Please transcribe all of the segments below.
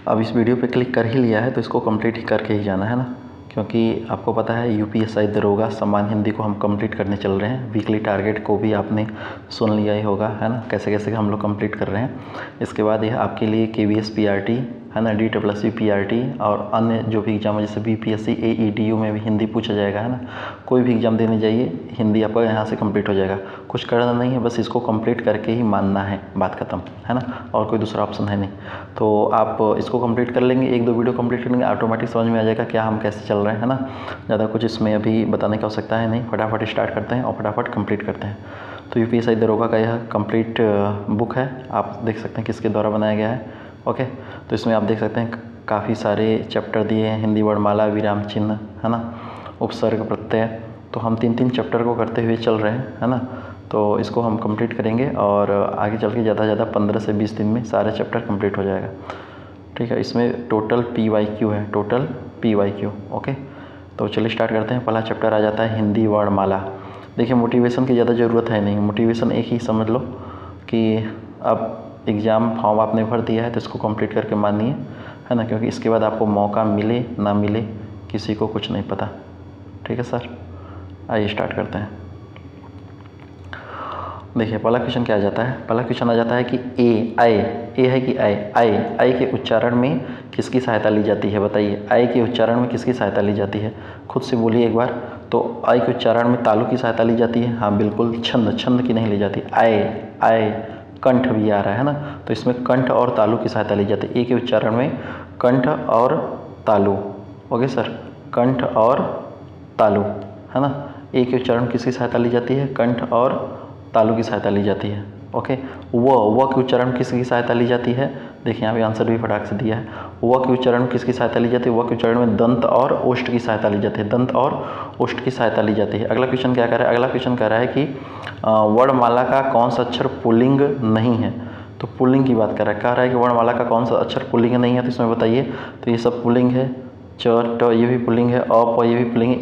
अब इस वीडियो पे क्लिक कर ही लिया है तो इसको कंप्लीट ही करके ही जाना है ना, क्योंकि आपको पता है यूपीएसआई दरोगा सामान्य हिंदी को हम कंप्लीट करने चल रहे हैं। वीकली टारगेट को भी आपने सुन लिया ही होगा, है ना, कैसे कैसे हम लोग कंप्लीट कर रहे हैं। इसके बाद यह आपके लिए केवीएस पीआरटी, है ना, DSSB पीआरटी और अन्य जो भी एग्जाम है जैसे बीपीएससी AEDU में भी हिंदी पूछा जाएगा, है ना। कोई भी एग्जाम देने जाइए हिंदी आपका यहाँ से कंप्लीट हो जाएगा। कुछ करना नहीं है, बस इसको कंप्लीट करके ही मानना है, बात खत्म, है ना, और कोई दूसरा ऑप्शन है नहीं। तो आप इसको कंप्लीट कर लेंगे, 1-2 वीडियो कंप्लीट करेंगे, ऑटोमेटिक समझ में आ जाएगा क्या हम कैसे चल रहे हैं, है ना। ज़्यादा कुछ इसमें अभी बताने की आवश्यकता है नहीं, फटाफट स्टार्ट करते हैं और फटाफट कंप्लीट करते हैं। तो यूपीएसआई दरोगा का यह कंप्लीट बुक है, आप देख सकते हैं किसके द्वारा बनाया गया है। ओके, तो इसमें आप देख सकते हैं काफ़ी सारे चैप्टर दिए हैं, हिंदी वर्णमाला, विराम चिन्ह, है ना, उपसर्ग, प्रत्यय। तो हम 3-3 चैप्टर को करते हुए चल रहे हैं, है ना। तो इसको हम कंप्लीट करेंगे और आगे चल के ज़्यादा से ज़्यादा 15 से 20 दिन में सारे चैप्टर कंप्लीट हो जाएगा, ठीक है। इसमें टोटल PYQ है, टोटल PYQ। ओके, तो चलिए स्टार्ट करते हैं। पहला चैप्टर आ जाता है हिंदी वर्णमाला। देखिए, मोटिवेशन की ज़्यादा ज़रूरत है नहीं, मोटिवेशन एक ही समझ लो कि अब एग्ज़ाम फॉर्म आपने भर दिया है तो इसको कंप्लीट करके मानिए, है ना, क्योंकि इसके बाद आपको मौका मिले ना मिले किसी को कुछ नहीं पता, ठीक है सर। आइए स्टार्ट करते हैं। देखिए, पहला क्वेश्चन क्या आ जाता है, पहला क्वेश्चन आ जाता है कि ए है कि आई के उच्चारण में किसकी सहायता ली जाती है, बताइए। आई के उच्चारण में किसकी सहायता ली जाती है, खुद से बोलिए एक बार। तो आई के उच्चारण में तालु की सहायता ली जाती है, हाँ बिल्कुल। छंद की नहीं ली जाती। आए कंठ भी आ रहा है ना, तो इसमें कंठ और तालु की सहायता ली जाती है। ए के उच्चारण में कंठ और तालु, ओके सर, कंठ और तालु, है ना। ए के उच्चारण किसकी सहायता ली जाती है, कंठ और तालु की सहायता ली जाती है। ओके, व के उच्चारण किसकी सहायता ली जाती है, देखिए यहाँ पे आंसर भी फटाक से दिया है। व के उच्चारण किसकी सहायता ली जाती है, व के उच्चारण में दंत और ओष्ठ की सहायता ली जाती है, दंत और ओष्ठ की सहायता ली जाती है। अगला क्वेश्चन क्या कह रहा है, अगला क्वेश्चन कह रहा है कि वर्णमाला का कौन सा अक्षर पुल्लिंग नहीं है। तो पुल्लिंग की बात कर रहा है, कह रहा है कि वर्णमाला का कौन सा अक्षर पुल्लिंग नहीं है, तो इसमें बताइए। तो ये सब पुल्लिंग है, च ट ये भी पुल्लिंग है, अ प ये भी पुल्लिंग है,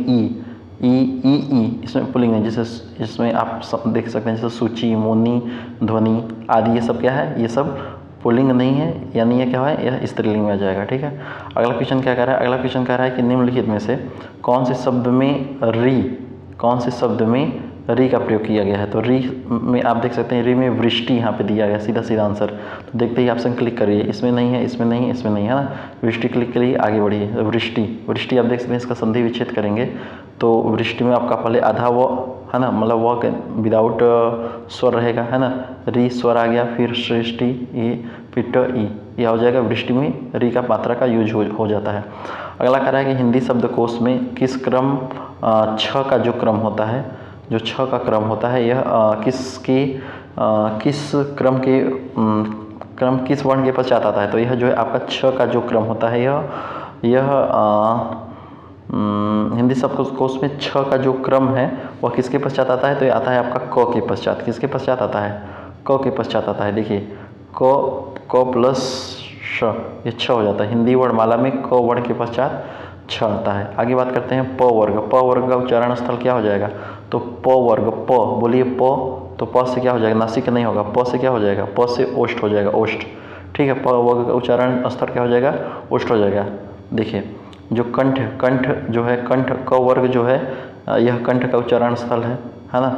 ई इसमें पुल्लिंग है। जैसे इसमें आप देख सकते हैं जैसे सूची, मोनी, ध्वनि आदि, ये सब क्या है, ये सब पुल्लिंग नहीं है, यानी ये क्या है, यह स्त्रीलिंग में आ जाएगा, ठीक है। अगला क्वेश्चन क्या कह रहा है, अगला क्वेश्चन कह रहा है कि निम्नलिखित में से कौन से शब्द में री का प्रयोग किया गया है। तो री में आप देख सकते हैं, री में वृष्टि यहाँ पे दिया गया, सीधा आंसर। तो देखते ही ऑप्शन क्लिक करिए, इसमें नहीं है, इसमें नहीं है, इसमें नहीं है ना, वृष्टि क्लिक करिए, आगे बढ़िए। वृष्टि आप देख सकते हैं, इसका संधि विच्छेद करेंगे तो वृष्टि में आपका पहले आधा वो, है ना, मतलब वो विदाउट स्वर रहेगा, है ना, री स्वर आ गया, फिर सृष्टि ई, फिर ट ई, यह हो जाएगा। वृष्टि में री का मात्रा का यूज हो जाता है। अगला कह रहा है कि हिंदी शब्दकोश में किस क्रम छ का जो क्रम होता है, जो छ का क्रम होता है, यह किस क्रम के किस वर्ण के पश्चात आता है। तो यह जो है आपका छ का जो क्रम होता है, यह हिंदी शब्दकोश में छ का जो क्रम है वह किसके पश्चात आता है, तो ये आता है आपका क के पश्चात। किसके पश्चात आता है, क के पश्चात आता है। देखिए, क प्लस श, ये छ हो जाता है। हिंदी वर्णमाला में क वर्ण के पश्चात छ आता है। आगे बात करते हैं प वर्ग का उच्चारण स्थल क्या हो जाएगा, तो प वर्ग, प बोलिए, प, तो प से क्या हो जाएगा, नासिक नहीं होगा, प से क्या हो जाएगा, प से ओष्ठ हो जाएगा, ओष्ठ, ठीक है। प वर्ग का उच्चारण स्थल क्या हो जाएगा, ओष्ठ हो जाएगा। देखिए, जो कंठ जो है, कंठ क वर्ग जो है, यह कंठ का उच्चारण स्थल है ना।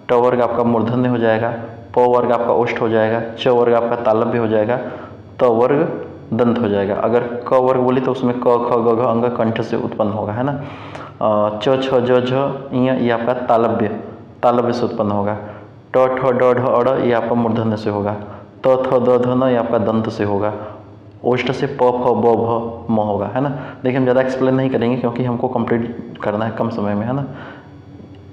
ट वर्ग आपका मूर्धन्य हो जाएगा, प वर्ग आपका ओष्ठ हो जाएगा, च वर्ग आपका तालव्य हो जाएगा, त वर्ग दंत हो जाएगा। अगर क वर्ग बोली तो उसमें क ख ग घ अंग कंठ से उत्पन्न होगा, है ना। च छ ज झ ये आपका तालव्य से उत्पन्न होगा। ट ठ ड ढ अड़ ये आपका मूर्धन्य से होगा। त थ द ध न ये आपका दंत से होगा। ओष्ठ से प फ ब भ म होगा, है ना। देखिए, हम ज़्यादा एक्सप्लेन नहीं करेंगे क्योंकि हमको कंप्लीट करना है कम समय में, है ना,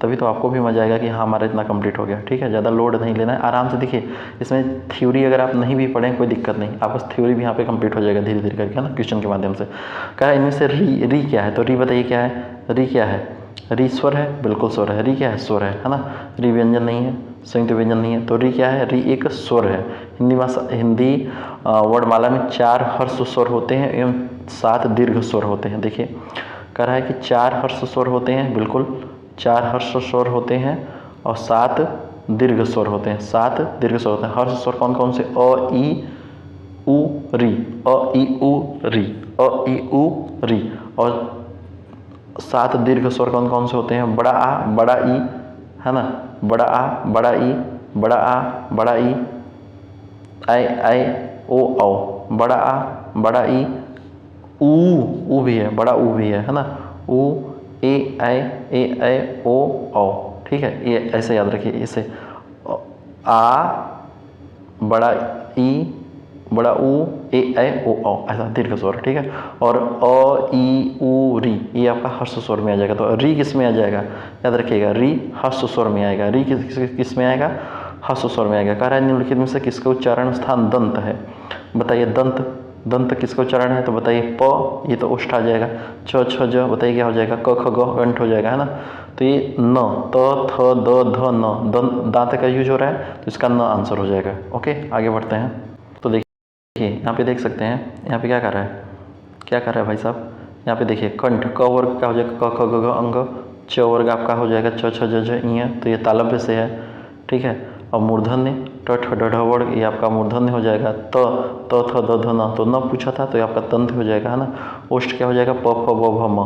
तभी तो आपको भी मजा आएगा कि हाँ हमारा इतना कंप्लीट हो गया, ठीक है। ज़्यादा लोड नहीं लेना है, आराम से। देखिए, इसमें थ्योरी अगर आप नहीं भी पढ़ें कोई दिक्कत नहीं, आप बस थ्योरी भी यहाँ पे कंप्लीट हो जाएगा धीरे धीरे करके, है ना, क्वेश्चन के माध्यम से। कहा इनमें से री क्या है, तो री बताइए क्या है, री क्या है, री स्वर है, बिल्कुल स्वर है। री क्या है, स्वर है ना। री व्यंजन नहीं है, संयुक्त व्यंजन नहीं है, तो री क्या है, री एक स्वर है। हिंदी वर्णमाला में 4 हर्ष स्वर होते हैं एवं 7 दीर्घ स्वर होते हैं। देखिए, कह रहा है कि 4 हर्ष स्वर होते हैं, बिल्कुल 4 हर्ष स्वर होते हैं और 7 दीर्घ स्वर होते हैं, 7 दीर्घ स्वर होते हैं। हर्ष स्वर कौन कौन से, अ, ई, उ री, अ ई उ री, अ ई उ री। और 7 दीर्घ स्वर कौन कौन से होते हैं? बड़ा आ, बड़ा ई, है ना, बड़ा आ, बड़ा ई, बड़ा आ, बड़ा ई, आई ओ औ, बड़ा आ, बड़ा ई, ऊ भी है, बड़ा ऊ भी है ना, ऊ ए आई ओ औ। ठीक है, ये ऐसे याद रखिए, इसे आ, बड़ा ई, बड़ा ऊ, ए आई ओ औ, ऐसा दीर्घ स्वर। ठीक है, और अ ई उ री, ये आपका हर्ष स्वर में आ जाएगा। तो री किस में आ जाएगा? याद रखिएगा, री हर्ष स्वर में आएगा। री किस में आएगा? हर्ष स्वर में आएगा। कह रहा है निम्नलिखित में से किसका उच्चारण स्थान दंत है? बताइए, दंत, दंत किसका उच्चारण है? तो बताइए प, ये तो उष्ठ आ जाएगा। छ छ ज, बताइए क्या हो जाएगा? क ख ग, कंठ हो जाएगा, है ना। तो ये न, त थ द ध न, दांत का यूज हो रहा है, तो इसका न आंसर हो जाएगा। ओके, आगे बढ़ते हैं। तो देखिए यहाँ पे देख सकते हैं, यहाँ पे क्या कर रहा है, क्या कर रहा है भाई साहब? यहाँ पे देखिए कंठ, क वर्ग का हो जाएगा क ख ग घ अंग, च वर्ग आपका हो जाएगा छ छ ज झ ञ, तो ये तालव्य से है। ठीक है, और मूर्धन्य ट ठ ड ढ वर्ग, ये आपका मूर्धन्य हो जाएगा। त थ द ध न, तो न पूछा था तो ये आपका तंत हो जाएगा, है ना। ओष्ठ क्या हो जाएगा? प फ ब भ म,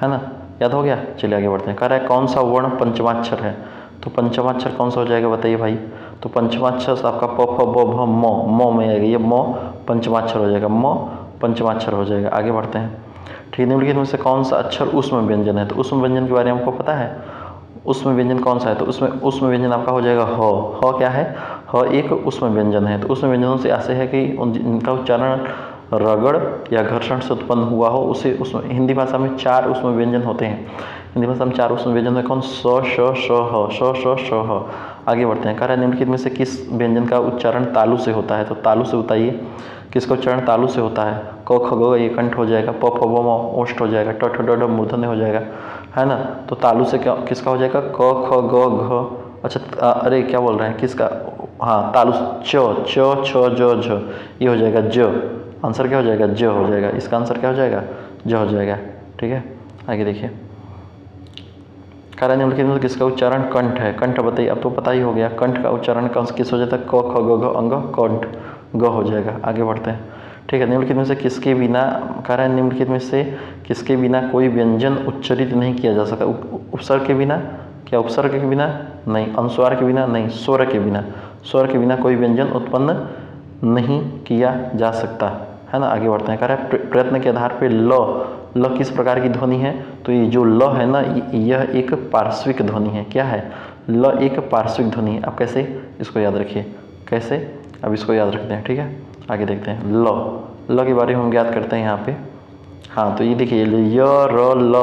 है ना, याद हो गया। चलिए आगे बढ़ते हैं। कह रहा है कौन सा वर्ण पंचमाक्षर है? तो पंचमाक्षर कौन सा हो जाएगा बताइए भाई? तो पंचमाक्षर आपका प फ ब भ म में आएगा, ये म पंचमाक्षर हो जाएगा, म पंचमाक्षर हो जाएगा। आगे बढ़ते हैं। ठीक, निम्नलिखित में से कौन सा अक्षर ऊष्म व्यंजन है? तो ऊष्म व्यंजन के बारे में आपको पता है? ऊष्म व्यंजन कौन सा है? तो उसमें ऊष्म व्यंजन आपका हो जाएगा ह क्या है? ह एक ऊष्म व्यंजन है। तो ऊष्म व्यंजनों से ऐसे है कि इनका उच्चारण रगड़ या घर्षण से उत्पन्न हुआ हो, उसे उसमें हिंदी भाषा में 4 ऊष्म व्यंजन होते हैं। हिंदी भाषा में 4 ऊष्म व्यंजन है। कौन? स श श ह, स श श ह। आगे बढ़ते हैं। कह रहा है निम्नलिखित में से किस व्यंजन का उच्चारण तालु से होता है? तो तालु से बताइए, किसका उच्चारण तालु से होता है? क ख ग ये कंठ हो जाएगा, प फ ब म ओष्ठ हो जाएगा, ट ठ ड ढ मूर्धन्य हो जाएगा, है ना। तो तालु से क्या किसका हो जाएगा? क ख ग घ। अच्छा अरे क्या बोल रहे हैं, किसका? हाँ, तालु च छ ज झ, ये हो जाएगा ज। आंसर क्या हो जाएगा? ज हो जाएगा। इसका आंसर क्या हो जाएगा? ज हो जाएगा। ठीक है, आगे देखिए। कारण निम्नलिखित में किसका उच्चारण कंठ है? कंठ बताइए, अब तो पता ही हो गया। कंठ का उच्चारण किस हो जाता है? क ख ग घ अंग कंठ, ग हो जाएगा। आगे बढ़ते हैं। ठीक है, निम्नलिखित में से किसके बिना, कारण निम्नलिखित में से किसके बिना कोई व्यंजन उच्चरित नहीं किया जा सकता? उपसर्ग के बिना? क्या उपसर्ग के बिना? नहीं। अनुस्वार के बिना? नहीं। स्वर के बिना? स्वर के बिना कोई व्यंजन उत्पन्न नहीं किया जा सकता, है ना। आगे बढ़ते हैं। कह रहा है प्रयत्न के आधार पर ल किस प्रकार की ध्वनि है? तो ये जो ल है ना, यह एक पार्श्विक ध्वनि है। क्या है? ल एक पार्श्विक ध्वनि है। अब कैसे इसको याद रखिए, कैसे? अब इसको याद रखते हैं। ठीक है, आगे देखते हैं। ल के बारे में हम ज्ञात करते हैं यहाँ पे। हाँ, तो ये देखिए य र ल,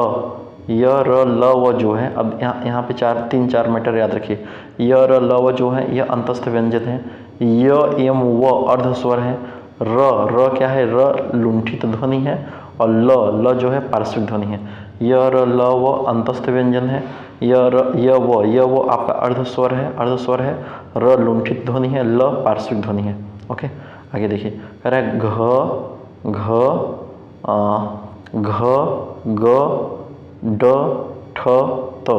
य र ल व जो है, अब यहाँ पे 3-4 मैटर याद रखिए। य र ल व जो है यह अंतस्थ व्यंजन है। य एम व अर्ध स्वर है। र क्या है? र लुंठित ध्वनि है। और ल जो है पार्श्विक ध्वनि है। य र ल व अंतस्थ व्यंजन है। य वो आपका अर्ध स्वर है, अर्ध स्वर है। र लुंठित ध्वनि है, ल पार्श्विक ध्वनि है। ओके, आगे देखिए। कह रहा है घ ग ड ठ त,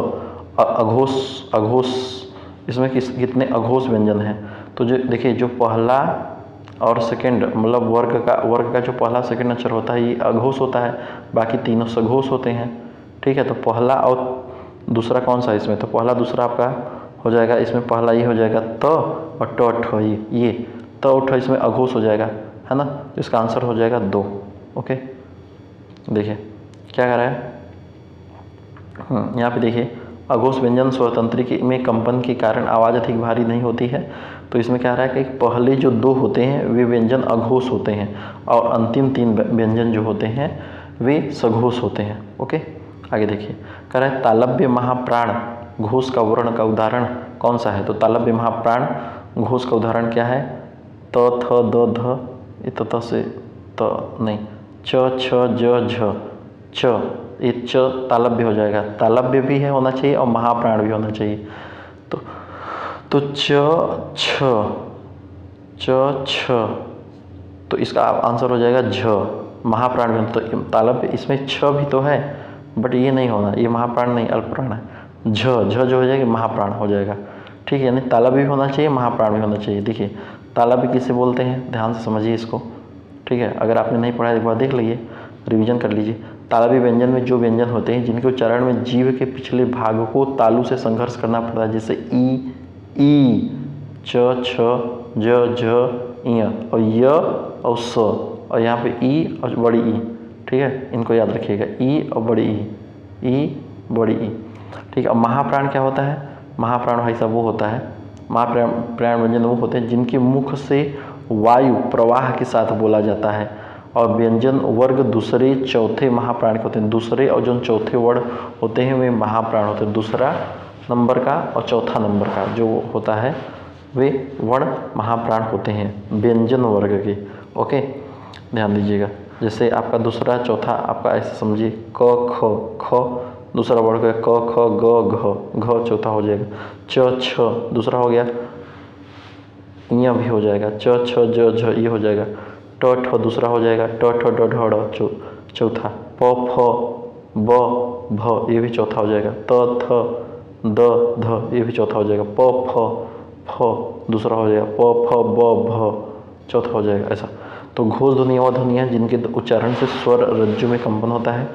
अघोष, इसमें कितने अघोष व्यंजन हैं? तो जो देखिए, जो पहला और सेकंड मतलब वर्ग का जो पहला सेकंड अक्षर होता है ये अघोष होता है, बाकी तीनों सघोष होते हैं। ठीक है, तो पहला और दूसरा कौन सा है इसमें? तो पहला दूसरा आपका हो जाएगा, इसमें पहला ये हो जाएगा त और ट ठ, ये त और ठ इसमें अघोष हो जाएगा, है ना। तो इसका आंसर हो जाएगा 2। ओके, देखिए क्या कह रहा है यहाँ पे देखिए। अघोष व्यंजन स्वतंत्री में कंपन के कारण आवाज़ अधिक भारी नहीं होती है। तो इसमें क्या रहा है कि पहले जो 2 होते हैं वे व्यंजन अघोष होते हैं और अंतिम 3 व्यंजन जो होते हैं वे सघोष होते हैं। ओके, आगे देखिए। कह रहा है तालव्य महाप्राण घोष का वर्ण का उदाहरण कौन सा है? तो तालव्य महाप्राण घोष का उदाहरण क्या है? त थ द ध, ये त से त नहीं, च छ ज झ, च, ये च तालव्य हो जाएगा। तालव्य भी है होना चाहिए और महाप्राण भी होना चाहिए। तो छ, तो इसका आंसर हो जाएगा झ, महाप्राण भी। तो तालव्य इसमें छ भी तो है, बट ये नहीं होना, ये महाप्राण नहीं अल्पप्राण है। झ जो हो जाएगा महाप्राण हो जाएगा। ठीक है, यानी तालव्य भी होना चाहिए, महाप्राण भी होना चाहिए। देखिए तालव्य किसे बोलते हैं, ध्यान से समझिए इसको। ठीक है, अगर आपने नहीं पढ़ा एक बार देख लीजिए, रिवीजन कर लीजिए। तालव्य व्यंजन में जो व्यंजन होते हैं जिनके उच्चारण में जीभ के पिछले भाग को तालु से संघर्ष करना पड़ता है, जैसे ई, च, छ, ज, झ, इय, और य और स, और यहाँ पे ई और बड़ी ई, ठीक है, इनको याद रखिएगा, ई और बड़ी ई, बड़ी ई, ठीक है। अब महाप्राण क्या होता है? महाप्राण भाई साहब वो होता है, महाप्राण व्यंजन वो होते हैं जिनके मुख से वायु प्रवाह के साथ बोला जाता है, और व्यंजन वर्ग दूसरे चौथे महाप्राण के होते हैं। दूसरे और जो चौथे वर्ण होते हैं वे महाप्राण होते हैं। दूसरा नंबर का और चौथा नंबर का जो होता है वे वर्ण महाप्राण होते हैं व्यंजन वर्ग के। ओके, ध्यान दीजिएगा। जैसे आपका दूसरा चौथा आपका ऐसे समझिए, क ख दूसरा वर्ग है, क ख ग घ चौथा हो जाएगा, च छ दूसरा हो गया, इया भी हो जाएगा, च छ ज झ ये हो जाएगा, ट ठ दूसरा हो जाएगा, ट ठ ड ढ ड़ चौथा, प फ ब भ ये भी चौथा हो जाएगा, त थ द ध ये भी चौथा हो जाएगा, प फ दूसरा हो जाएगा, प फ ब भ चौथा हो जाएगा। ऐसा तो घोष ध्वनि और ध्वनियाँ जिनके उच्चारण से स्वर रज्जु में कंपन होता है।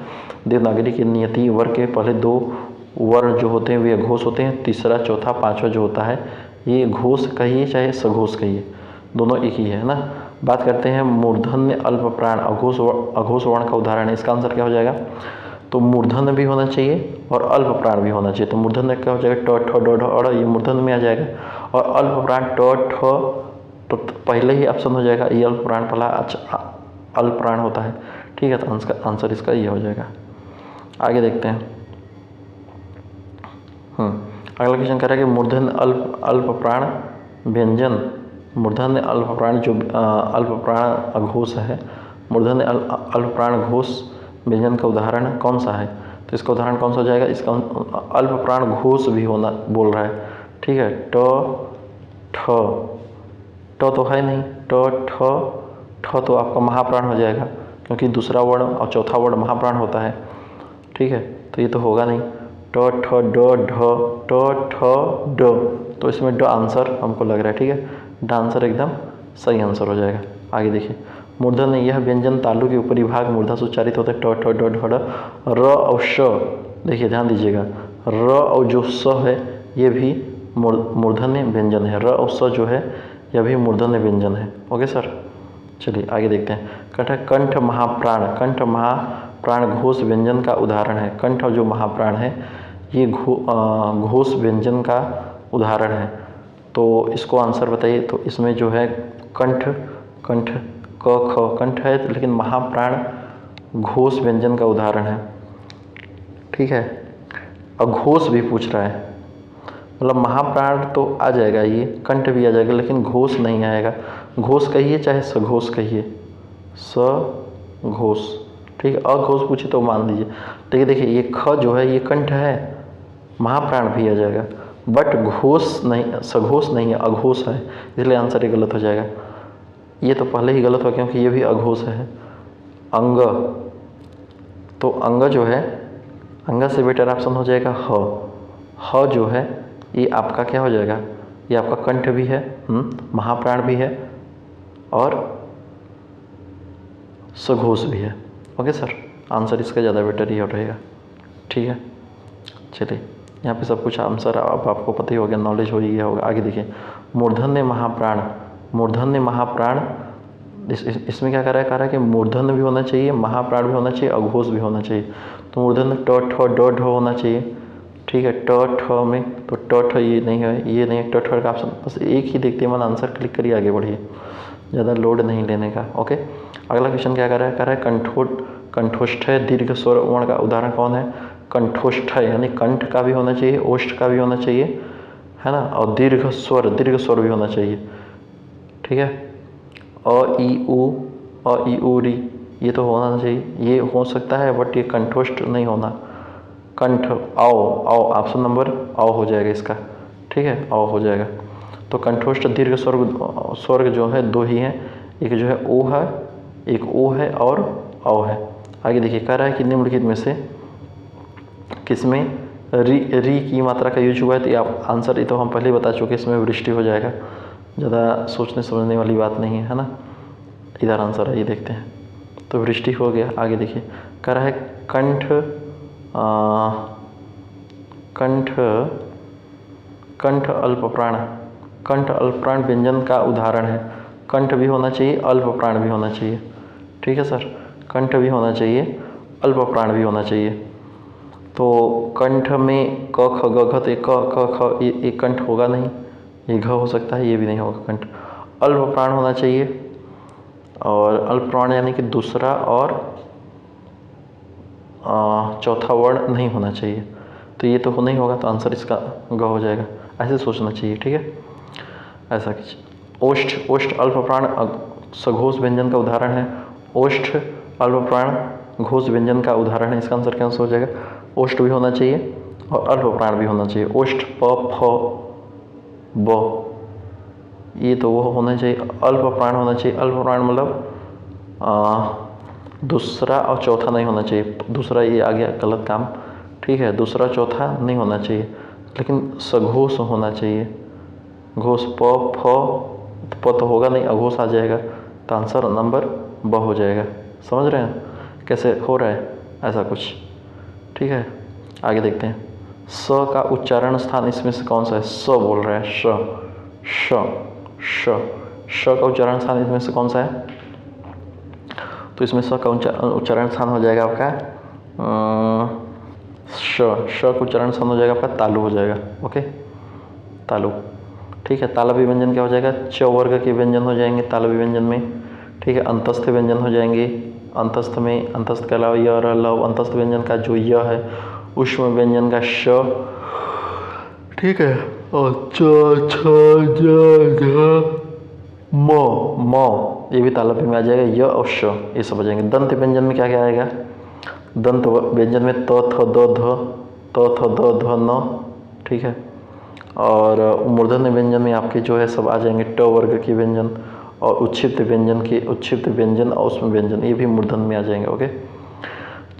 देवनागरी के नियति वर्ग के पहले दो वर्ण जो होते हैं वे घोष होते हैं, तीसरा चौथा पांचवा जो होता है ये घोष कहिए चाहे सघोष कहिए, दोनों एक ही है ना। बात करते हैं मूर्धन्य अल्प प्राण अघोष वर्ण का उदाहरण है। इसका आंसर क्या हो जाएगा? तो मूर्धन्य भी होना चाहिए और अल्प प्राण भी होना चाहिए। तो मूर्धन्य क्या हो जाएगा? ट ठ ड ढ अड़ ये मूर्धन्य में आ जाएगा, और अल्प प्राण ट ठ तो पहले ही ऑप्शन हो जाएगा, ये अल्प प्राण पहला अल्प प्राण होता है, ठीक है। तो आंसर इसका ये हो जाएगा। आगे देखते हैं। अगला क्वेश्चन कह रहा है कि मूर्धन्य अल्प प्राण व्यंजन, मूर्धन्य अल्प प्राण जो अल्प प्राण अघोष है, मूर्धन्य अल्प प्राण घोष व्यंजन का उदाहरण कौन सा है? तो इसका उदाहरण कौन सा हो जाएगा? इसका अल्प प्राण घोष भी होना बोल रहा है, ठीक है। ट ठ तो है नहीं, ट ठ तो आपका महाप्राण हो जाएगा, क्योंकि दूसरा वर्ण और चौथा वर्ण महाप्राण होता है, ठीक है। तो ये तो होगा नहीं। ट ठ ड ढ ट ठ ड, तो इसमें ड आंसर हमको लग रहा है, ठीक है। ड आंसर एकदम सही आंसर हो जाएगा। आगे देखिए, मूर्धन्य यह व्यंजन तालु के ऊपरी भाग मूर्धा से उच्चारित होता है, ट ठ ड ढ र और श। देखिए ध्यान दीजिएगा, र और जो स है ये भी मूर्धन्य व्यंजन है, र और स जो है यह भी मूर्धन्य व्यंजन है। ओके सर, चलिए आगे देखते हैं। कंठ महाप्राण, कंठ महाप्राण घोष व्यंजन का उदाहरण है। कंठ जो महाप्राण है ये घोष व्यंजन का उदाहरण है। तो इसको आंसर बताइए। तो इसमें जो है कंठ क ख कंठ है, लेकिन महाप्राण घोष व्यंजन का उदाहरण है, ठीक है। और घोष भी पूछ रहा है, मतलब महाप्राण तो आ जाएगा, ये कंठ भी आ जाएगा, लेकिन घोष नहीं आएगा। घोष कहिए चाहे सघोष कहिए, सघोष, ठीक है। अघोष पूछे तो मान लीजिए, देखिए देखिए ये ख जो है ये कंठ है, महाप्राण भी आ जाएगा, बट घोष नहीं, सघोष नहीं है, अघोष है, इसलिए आंसर ये गलत हो जाएगा। ये तो पहले ही गलत हो क्योंकि ये भी अघोष है। अंग, तो अंग जो है, अंग से बेटर ऑप्शन हो जाएगा ह जो है ये आपका क्या हो जाएगा? ये आपका कंठ भी है, महाप्राण भी है और सघोष भी है। ओके सर, आंसर इसका ज़्यादा बेटर ही रहेगा, ठीक है। चलिए यहाँ पे सब कुछ आंसर अब आपको पता ही हो गया, नॉलेज हो ही गया होगा। आगे देखिए, मूर्धन्य महाप्राण, मूर्धन्य महाप्राण इसमें क्या कह रहा है कि मूर्धन्य भी होना चाहिए, महाप्राण भी होना चाहिए, अघोष भी होना चाहिए। तो मूर्धन्य ट ठ ड ढ होना चाहिए, ठीक है। ट ठ में तो ट ठ ये नहीं है, ये नहीं है, ट ठ का ऑप्शन बस एक ही देखते मन आंसर क्लिक करिए, आगे बढ़िए, ज़्यादा लोड नहीं लेने का। ओके, अगला क्वेश्चन क्या कर रहा है? कंठोष्ठ दीर्घ स्वर वर्ण का उदाहरण कौन है? कंठोष्ठ यानी कंठ का भी होना चाहिए, ओष्ठ का भी होना चाहिए, है ना, और दीर्घ स्वर भी होना चाहिए, ठीक है। अ ई उ री ये तो होना चाहिए, ये हो सकता है, बट ये कंठोष्ठ नहीं होना। कंठ आओ ऑप्शन नंबर आओ हो जाएगा इसका, ठीक है, आओ हो जाएगा। तो कंठोष्ठ दीर्घ स्वर्ग जो है दो ही हैं, एक जो है ओ है, एक ओ है और औ है। आगे देखिए, कह रहा है कि निम्नलिखित में से किसमें री की मात्रा का यूज हुआ है? तो आप आंसर ये तो हम पहले ही बता चुके, इसमें वृष्टि हो जाएगा, ज़्यादा सोचने समझने वाली बात नहीं है, है ना। इधर आंसर है, ये देखते हैं। तो वृष्टि हो गया। आगे देखिए, कह रहा है कंठ कंठ कंठ अल्पप्राण। कंठ अल्पप्राण व्यंजन का उदाहरण है। कंठ भी होना चाहिए, अल्पप्राण भी होना चाहिए। ठीक है सर, कंठ भी होना चाहिए, अल्पप्राण भी होना चाहिए। तो कंठ में क ख ग घ, तो क ख ख ये कंठ होगा नहीं, ये घ हो सकता है, ये भी नहीं होगा कंठ। अल्पप्राण होना चाहिए, और अल्पप्राण यानी कि दूसरा और चौथा वर्ण नहीं होना चाहिए। तो ये तो नहीं होगा, तो आंसर इसका ग हो जाएगा। ऐसे सोचना चाहिए, ठीक है, ऐसा कीजिए। ओष्ठ, ओष्ठ अल्पप्राण सघोष व्यंजन का उदाहरण है। ओष्ठ अल्पप्राण घोष व्यंजन का उदाहरण है। इसका आंसर क्या हो जाएगा? ओष्ठ भी होना चाहिए और अल्पप्राण भी होना चाहिए। ओष्ठ प फ ब, ये तो वो होना चाहिए। अल्पप्राण होना चाहिए। अल्पप्राण मतलब दूसरा और चौथा नहीं होना चाहिए। दूसरा ये आ गया गलत काम, ठीक है, दूसरा चौथा नहीं होना चाहिए, लेकिन सघोष होना चाहिए। घोष प फ, प तो होगा नहीं, अघोष आ जाएगा, तो आंसर नंबर ब हो जाएगा। समझ रहे हैं कैसे हो रहा है ऐसा कुछ? ठीक है, आगे देखते हैं। स का उच्चारण स्थान इसमें से कौन सा है? स बोल रहा है, श का उच्चारण स्थान इसमें से कौन सा है? तो इसमें स का उच्चारण स्थान हो जाएगा आपका श का उच्चारण स्थान हो जाएगा आपका तालु हो जाएगा। ओके, तालु, ठीक है। तालव्य व्यंजन क्या हो जाएगा? च वर्ग के व्यंजन हो जाएंगे तालव्य व्यंजन में, ठीक है। अंतस्थ व्यंजन हो जाएंगे। अंतस्थ में, अंतस्थ के अलावा य र ल, अंतस्थ व्यंजन का जो य है, ऊष्म व्यंजन का श, ठीक है, और च छ ज झ म, ये भी तालव्य में आ जाएगा। य और श, ये सब हो जाएंगे। दंत व्यंजन में क्या क्या आएगा? दंत व्यंजन में त थ द ध, त थ द ध न, ठीक है। और मूर्धन्य व्यंजन में आपके जो है सब आ जाएंगे ट वर्ग के व्यंजन, और उच्छिष्ट व्यंजन के, उच्छिष्ट व्यंजन और उसमें व्यंजन, ये भी मूर्धन्य में आ जाएंगे। ओके,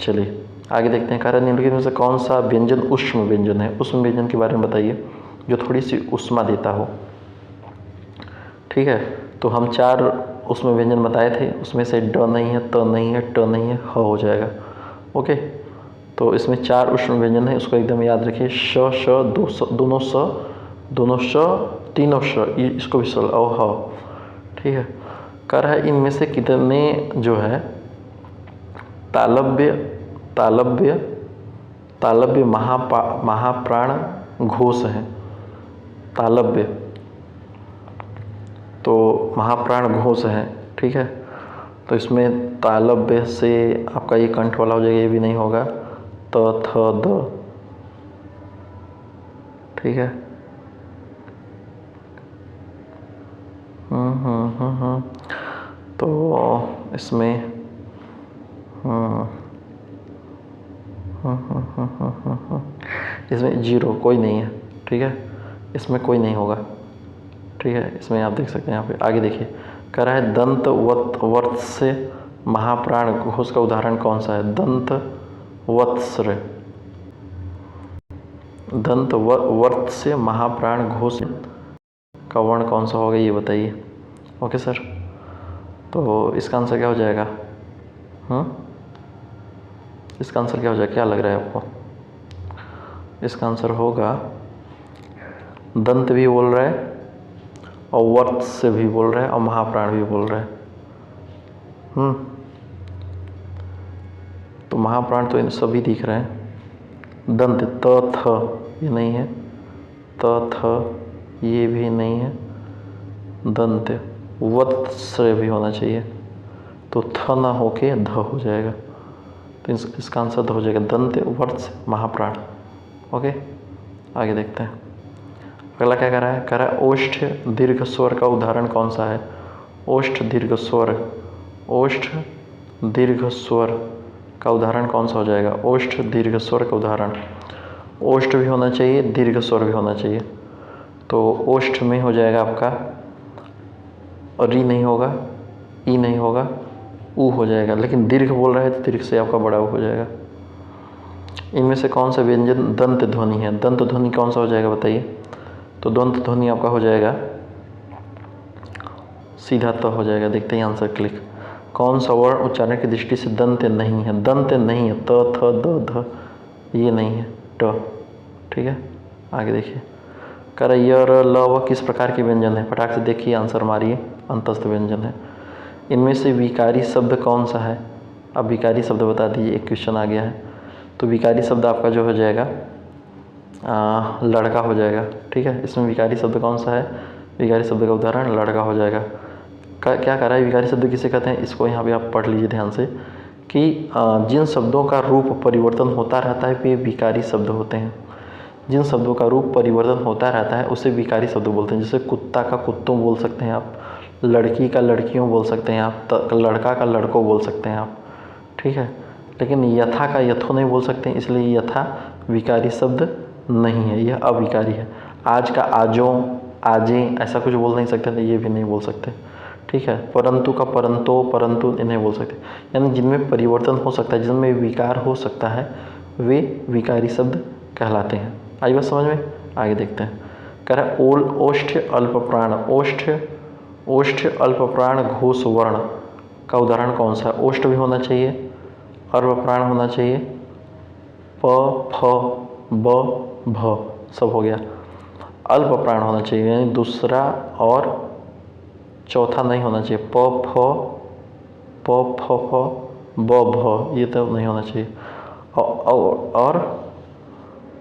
चलिए आगे देखते हैं। कार्य निम्नलिखित में से कौन सा व्यंजन ऊष्म व्यंजन है? ऊष्म व्यंजन के बारे में बताइए, जो थोड़ी सी ऊष्मा देता हो। ठीक है, तो हम 4 उसमें व्यंजन बताए थे, उसमें से ड नहीं है, त नहीं है, ट नहीं है, ह हो जाएगा। ओके, तो इसमें 4 उष्ण व्यंजन है, उसको एकदम याद रखिए। श, दोनों स, तीनों श, इसको भी सल और ह, ठीक है। कर है इनमें से कितने जो है तालव्य महाप्राण घोष हैं? तालव्य तो महाप्राण घोष है, ठीक है। तो इसमें तालव्य से आपका ये कंठ वाला हो जाएगा, ये भी नहीं होगा। त थ द, ठीक है। तो इसमें इसमें 0 कोई नहीं है, ठीक है, इसमें कोई नहीं होगा, ठीक है। इसमें आप देख सकते हैं, यहाँ पे आगे देखिए, कह रहा है दंत वत्स से महाप्राण घोष का उदाहरण कौन सा है? दंत वत्स से महाप्राण घोष का वर्ण कौन सा होगा, ये बताइए। ओके सर, तो इसका आंसर क्या हो जाएगा? इसका आंसर क्या हो जाएगा, क्या लग रहा है आपको? इसका आंसर होगा, दंत भी बोल रहा है और वर्त से भी बोल रहा है और महाप्राण भी बोल रहा है। तो महाप्राण तो इन सभी दिख रहे हैं। दंत त थ ये नहीं है, त थ ये भी नहीं है, दंत वत्स भी होना चाहिए, तो थ ना होके ध हो जाएगा, तो इसका आंसर ध हो जाएगा। दंत वत्स महाप्राण। ओके, आगे देखते हैं। अगला क्या कह रहा है? कह रहा है ओष्ठ दीर्घ स्वर का उदाहरण कौन सा है? ओष्ठ दीर्घ स्वर, ओष्ठ दीर्घ स्वर का उदाहरण कौन सा हो जाएगा? ओष्ठ दीर्घ स्वर का उदाहरण, ओष्ठ भी होना चाहिए, दीर्घ स्वर भी होना चाहिए। तो ओष्ठ में हो जाएगा आपका, और री नहीं होगा, ई नहीं होगा, ऊ हो जाएगा। लेकिन दीर्घ बोल रहा है तो दीर्घ से आपका बड़ा ऊ हो जाएगा। इनमें से कौन सा व्यंजन दंत ध्वनि है? दंत ध्वनि कौन सा हो जाएगा बताइए? तो दंत ध्वनि आपका हो जाएगा सीधा त हो जाएगा। देखते हैं आंसर क्लिक। कौन सा वर्ण उच्चारण की दृष्टि से दंत नहीं है? दंत नहीं है, त थ द ध ये नहीं है, ट। ठीक है, आगे देखिए। कह रहा य र ल व किस प्रकार के व्यंजन है? फटाक से देखिए, आंसर मारिए। अंतस्थ व्यंजन है। इनमें से विकारी शब्द कौन सा है? अब विकारी शब्द बता दीजिए, एक क्वेश्चन आ गया है। तो विकारी शब्द आपका जो हो जाएगा लड़का हो जाएगा। ठीक है, इसमें विकारी शब्द कौन सा है? विकारी शब्द का उदाहरण लड़का हो जाएगा। क्या कर रहा है? विकारी शब्द किसे कहते हैं? इसको यहाँ पे आप पढ़ लीजिए ध्यान से कि जिन शब्दों का रूप परिवर्तन होता रहता है वे विकारी शब्द होते हैं। जिन शब्दों का रूप परिवर्तन होता रहता है उसे विकारी शब्द बोलते हैं। जैसे कुत्ता का कुत्तों बोल सकते हैं आप, लड़की का लड़कियों बोल सकते हैं आप, लड़का का लड़कों बोल सकते हैं आप। ठीक है, लेकिन यथा का यथो नहीं बोल सकते, इसलिए यथा विकारी शब्द नहीं है, यह अविकारी है। आज का आजों, आजे ऐसा कुछ बोल नहीं सकते, तो ये भी नहीं बोल सकते। ठीक है, परंतु का परंतो, परंतु इन्हें बोल सकते। यानी जिनमें परिवर्तन हो सकता है, जिनमें विकार हो सकता है, वे विकारी शब्द कहलाते हैं। आई बात समझ में? आगे देखते हैं। कह रहा है ओष्ठ अल्प प्राण, ओष्ठ अल्प प्राण घोष वर्ण का उदाहरण कौन सा है? ओष्ठ भी होना चाहिए, अल्प प्राण होना चाहिए, प फ ब भ सब हो गया। अल्प प्राण होना चाहिए, यानी दूसरा और चौथा नहीं होना चाहिए। प फ ब भ ये तो नहीं होना चाहिए।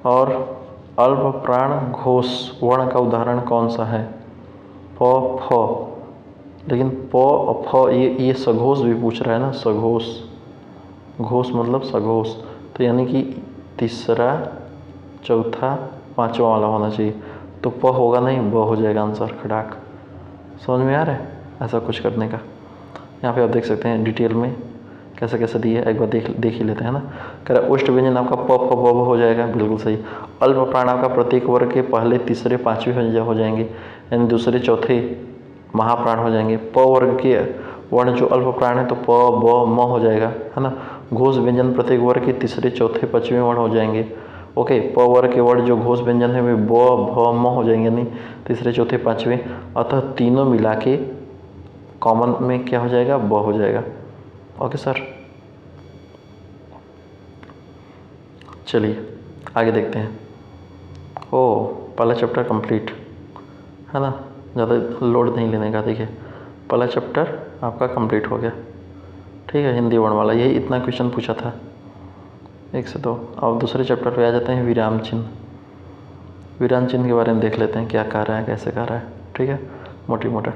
और अल्प प्राण घोष वर्ण का उदाहरण कौन सा है? प फ, लेकिन प और फ ये सघोष भी पूछ रहा है ना, सघोष, घोष मतलब सघोष, तो यानी कि तीसरा चौथा पांचवा वाला होना चाहिए। तो प होगा नहीं, ब हो जाएगा आंसर, खड़ाक। समझ में आ रहा है ऐसा कुछ करने का? यहाँ पे आप देख सकते हैं डिटेल में कैसे कैसे दिए, एक बार देख ही लेते हैं ना। कह रहा ओष्ठ व्यंजन आपका प फ ब हो जाएगा, बिल्कुल सही। अल्प प्राण आपका प्रत्येक वर्ग के पहले तीसरे पांचवें हो जाएंगे, यानी दूसरे चौथे महाप्राण हो जाएंगे। प वर्ग के वर्ण जो अल्प प्राण है तो प ब म हो जाएगा, है ना। घोष व्यंजन प्रत्येक वर्ग के तीसरे चौथे पांचवें वर्ण हो जाएंगे। ओके, प वर्ग के वर्ण जो घोष व्यंजन है वे ब भ म हो जाएंगे, यानी तीसरे चौथे पांचवें। अतः तीनों मिला के कॉमन में क्या हो जाएगा? ब हो जाएगा। ओके सर, चलिए आगे देखते हैं। पहला चैप्टर कंप्लीट है ना, ज़्यादा लोड नहीं लेने का। देखिए पहला चैप्टर आपका कंप्लीट हो गया। ठीक है, हिंदी वर्ण वाला यही इतना क्वेश्चन पूछा था, 1 से 2। अब दूसरे चैप्टर पे आ जाते हैं, विराम चिन्ह। विराम चिन्ह के बारे में देख लेते हैं, क्या कह रहा है, कैसे कह रहा है। ठीक है, मोटी मोटा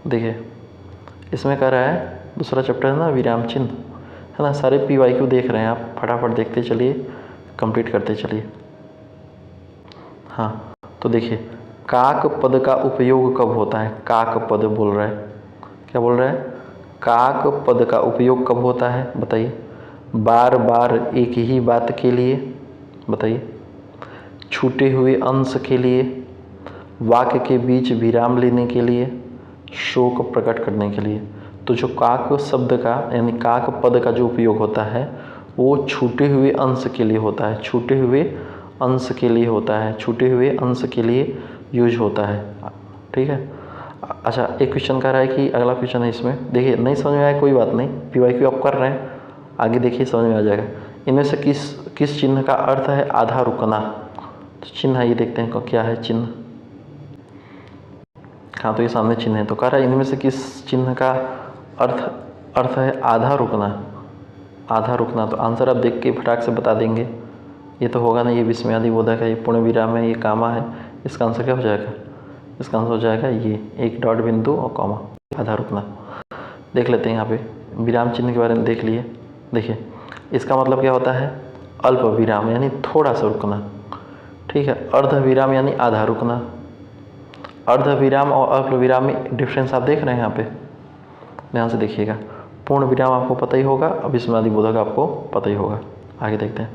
देखिए, इसमें कह रहा है दूसरा चैप्टर है ना विराम चिन्ह, है ना। सारे PYQ देख रहे हैं आप, फटाफट देखते चलिए, कंप्लीट करते चलिए। हाँ, तो देखिए काक पद का उपयोग कब होता है? काक पद बोल रहा है, क्या बोल रहा है? काक पद का उपयोग कब होता है बताइए? बार बार एक ही बात के लिए, बताइए। छूटे हुए अंश के लिए, वाक्य के बीच विराम लेने के लिए, शोक प्रकट करने के लिए। तो जो काक शब्द का यानी काक पद का जो उपयोग होता है वो छूटे हुए अंश के लिए होता है, छूटे हुए अंश के लिए होता है, छूटे हुए अंश के लिए यूज होता है। ठीक है, अच्छा एक क्वेश्चन कह रहा है कि अगला क्वेश्चन है इसमें, देखिए नहीं समझ में आया कोई बात नहीं, PYQ आप कर रहे हैं, आगे देखिए समझ में आ जाएगा। इनमें से किस चिन्ह का अर्थ है आधा रुकना? तो चिन्ह ये देखते हैं क्या है चिन्ह। हाँ, तो ये सामने चिन्ह है, तो कह रहा है इनमें से किस चिन्ह का अर्थ है आधा रुकना? आधा रुकना, तो आंसर आप देख के फटाक से बता देंगे। ये तो होगा ना, ये विस्मयादि बोधक है, ये पूर्ण विराम है, ये कामा है। इसका आंसर क्या हो जाएगा? इसका आंसर हो जाएगा ये, एक डॉट बिंदु और कॉमा, आधा रुकना। देख लेते हैं यहाँ पे विराम चिन्ह के बारे में देख लिए। देखिए इसका मतलब क्या होता है? अल्प विराम यानी थोड़ा सा रुकना। ठीक है, अर्ध विराम यानी आधा रुकना। अर्ध विराम और अल्प विराम में डिफरेंस आप देख रहे हैं यहाँ पे, ध्यान से देखिएगा। पूर्ण विराम आपको पता ही होगा, विस्मयादि बोधक आपको पता ही होगा। आगे देखते हैं,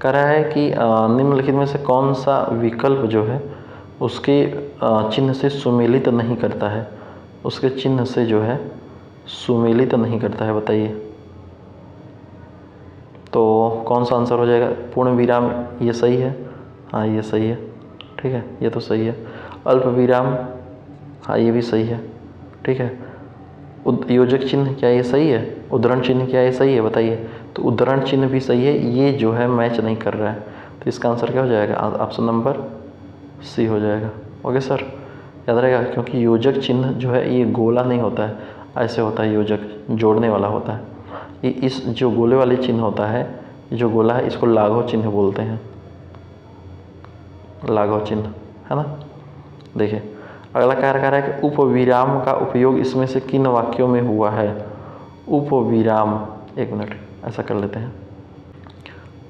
कह रहा है कि निम्नलिखित में से कौन सा विकल्प जो है उसके चिन्ह से सुमेलित नहीं करता है? उसके चिन्ह से जो है सुमेलित नहीं करता है, बताइए। तो कौन सा आंसर हो जाएगा? पूर्ण विराम ये सही है, हाँ ये सही है। ठीक है, ये तो सही है। अल्प विराम, हाँ ये भी सही है। ठीक है। योजक चिन्ह क्या ये सही है? उद्धरण चिन्ह क्या ये सही है? बताइए। तो उद्धरण चिन्ह भी सही है, ये जो है मैच नहीं कर रहा है, तो इसका आंसर क्या हो जाएगा? ऑप्शन नंबर सी हो जाएगा। ओके सर, याद रहेगा, क्योंकि योजक चिन्ह जो है ये गोला नहीं होता है, ऐसे होता है, योजक जोड़ने वाला होता है। ये इस जो गोले वाले चिन्ह होता है, ये जो गोला है, इसको लाघव चिन्ह बोलते हैं, लाघव चिन्ह, है ना। देखिए अगला कह रहा है कि उपविराम का उपयोग इसमें से किन वाक्यों में हुआ है? उपविराम, एक मिनट ऐसा कर लेते हैं,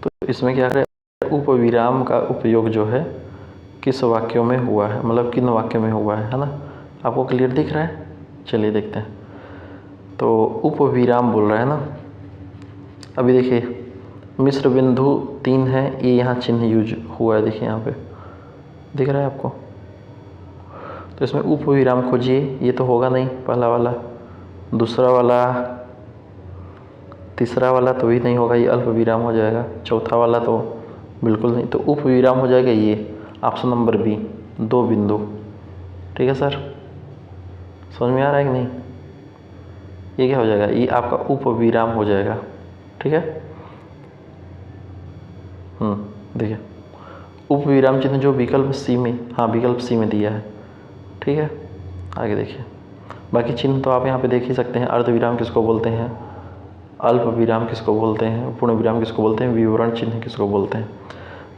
तो इसमें क्या है, उपविराम का उपयोग जो है किस वाक्यों में हुआ है, मतलब किन वाक्यों में हुआ है ना। आपको क्लियर दिख रहा है? चलिए देखते हैं। तो उपविराम बोल रहा है ना। अभी देखिए मिश्र बिंदु 3 है, ये यहाँ चिन्ह यूज हुआ है, देखिए यहाँ पे दिख रहा है आपको। तो इसमें उपविराम खोजिए, ये तो होगा नहीं पहला वाला, दूसरा वाला, तीसरा वाला तो भी नहीं होगा, ये अल्प विराम हो जाएगा, चौथा वाला तो बिल्कुल नहीं, तो उपविराम हो जाएगा ये ऑप्शन नंबर बी, 2 बिंदु। ठीक है सर, समझ में आ रहा है कि नहीं? ये क्या हो जाएगा? ये आपका उपविराम हो जाएगा। ठीक है, देखिए उपविराम चिन्ह जो विकल्प सी में, हाँ विकल्प सी में दिया है। ठीक है, आगे देखिए, बाकी चिन्ह तो आप यहाँ पे देख ही सकते हैं। अर्धविराम किसको बोलते हैं? अल्प विराम किसको बोलते हैं? पूर्ण विराम किसको बोलते हैं? विवरण चिन्ह किसको बोलते हैं?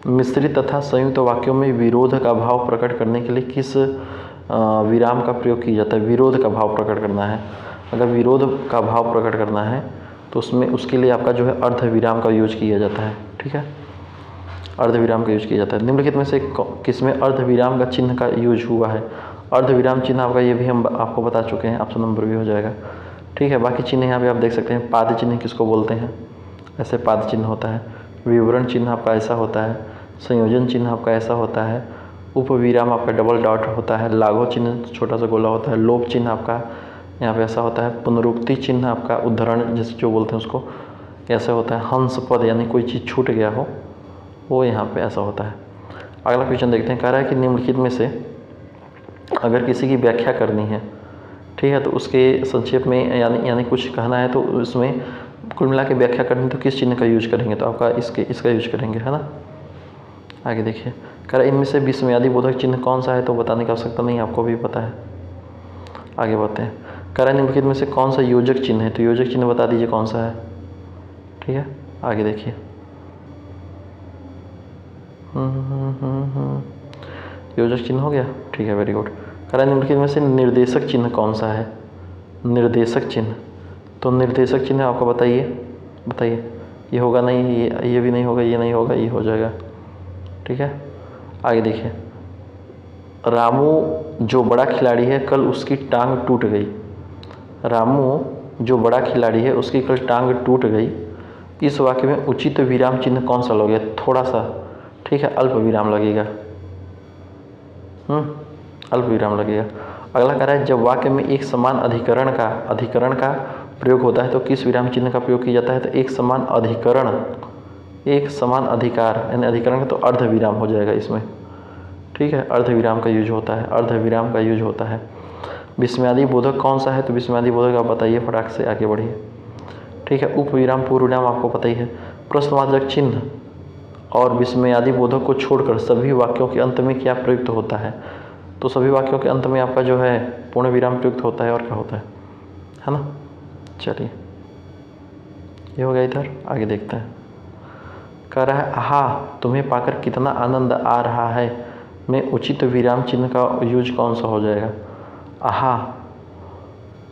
मिश्रित तथा संयुक्त वाक्यों में विरोध का भाव प्रकट करने के लिए किस विराम का प्रयोग किया जाता है? विरोध का भाव प्रकट करना है, अगर विरोध का भाव प्रकट करना है तो उसमें उसके लिए आपका जो है अर्धविराम का यूज किया जाता है। ठीक है, अर्धविराम का यूज किया जाता है। निम्नलिखित में से किसमें अर्धविराम का चिन्ह का यूज हुआ है? अर्धविराम चिन्ह आपका ये भी हम आपको बता चुके हैं, ऑप्शन नंबर भी हो जाएगा। ठीक है, बाकी चिन्ह यहाँ पे आप देख सकते हैं। पाद चिन्ह किसको बोलते हैं? ऐसे पाद चिन्ह होता है। विवरण चिन्ह आपका ऐसा होता है। संयोजन चिन्ह आपका ऐसा होता है। उपविराम आपका डबल डॉट होता है। लाघव चिन्ह छोटा सा गोला होता है। लोप चिन्ह आपका यहाँ पे ऐसा होता है। पुनरुक्ति चिन्ह आपका उद्धरण जैसे जो बोलते हैं उसको ऐसे होता है। हंस पद यानी कोई चीज़ छूट गया हो वो यहाँ पे ऐसा होता है। अगला क्वेश्चन देखते हैं, कह रहा है कि निम्नलिखित में से अगर किसी की व्याख्या करनी है, ठीक है, तो उसके संक्षेप में यानी कुछ कहना है, तो उसमें कुल मिला के व्याख्या करनी तो किस चिन्ह का यूज करेंगे? तो आपका इसका यूज करेंगे, है ना। आगे देखिए, कह रहा है इनमें से विस्मयादि बोधक चिन्ह कौन सा है? तो बताने की आवश्यकता नहीं, आपको भी पता है। आगे बढ़ते हैं, कह रहा है निम्नलिखित में से कौन सा योजक चिन्ह है? तो योजक चिन्ह बता दीजिए कौन सा है। ठीक है, आगे देखिए, योजक चिन्ह हो गया। ठीक है, वेरी गुड। कह रहा है निम्नलिखित में से निर्देशक चिन्ह कौन सा है? निर्देशक चिन्ह, तो निर्देशक चिन्ह आपको बताइए। ये होगा नहीं, ये भी नहीं होगा, ये नहीं होगा, ये हो जाएगा। ठीक है, आगे देखिए, रामू जो बड़ा खिलाड़ी है कल उसकी टांग टूट गई। रामू जो बड़ा खिलाड़ी है उसकी कल टांग टूट गई। इस वाक्य में उचित विराम चिन्ह कौन सा लोगे? थोड़ा सा, ठीक है, अल्प विराम लगेगा। अल्प विराम लगेगा। अगला कह रहा है जब वाक्य में एक समान अधिकरण का प्रयोग होता है तो किस विराम चिन्ह का प्रयोग किया जाता है? तो एक समान अधिकरण, एक समान अधिकार यानी अधिकरण का तो अर्ध विराम हो जाएगा इसमें। ठीक है, अर्ध विराम का यूज होता है, अर्ध विराम का यूज होता है। विस्मयादि बोधक कौन सा है? तो विस्मयादि बोधक आप बताइए, फटाक से आगे बढ़िए। ठीक है, उप विराम पूर्व विराम आपको पता ही है। प्रश्नवाचक चिन्ह और विस्मयादि बोधक को छोड़कर सभी वाक्यों के अंत में क्या प्रयुक्त होता है? तो सभी वाक्यों के अंत में आपका जो है पूर्ण विराम प्रयुक्त होता है, और क्या होता है ना। चलिए, ये हो गया इधर, आगे देखते हैं। कह रहा है आहा तुम्हें पाकर कितना आनंद आ रहा है, में उचित विराम चिन्ह का यूज कौन सा हो जाएगा? आहा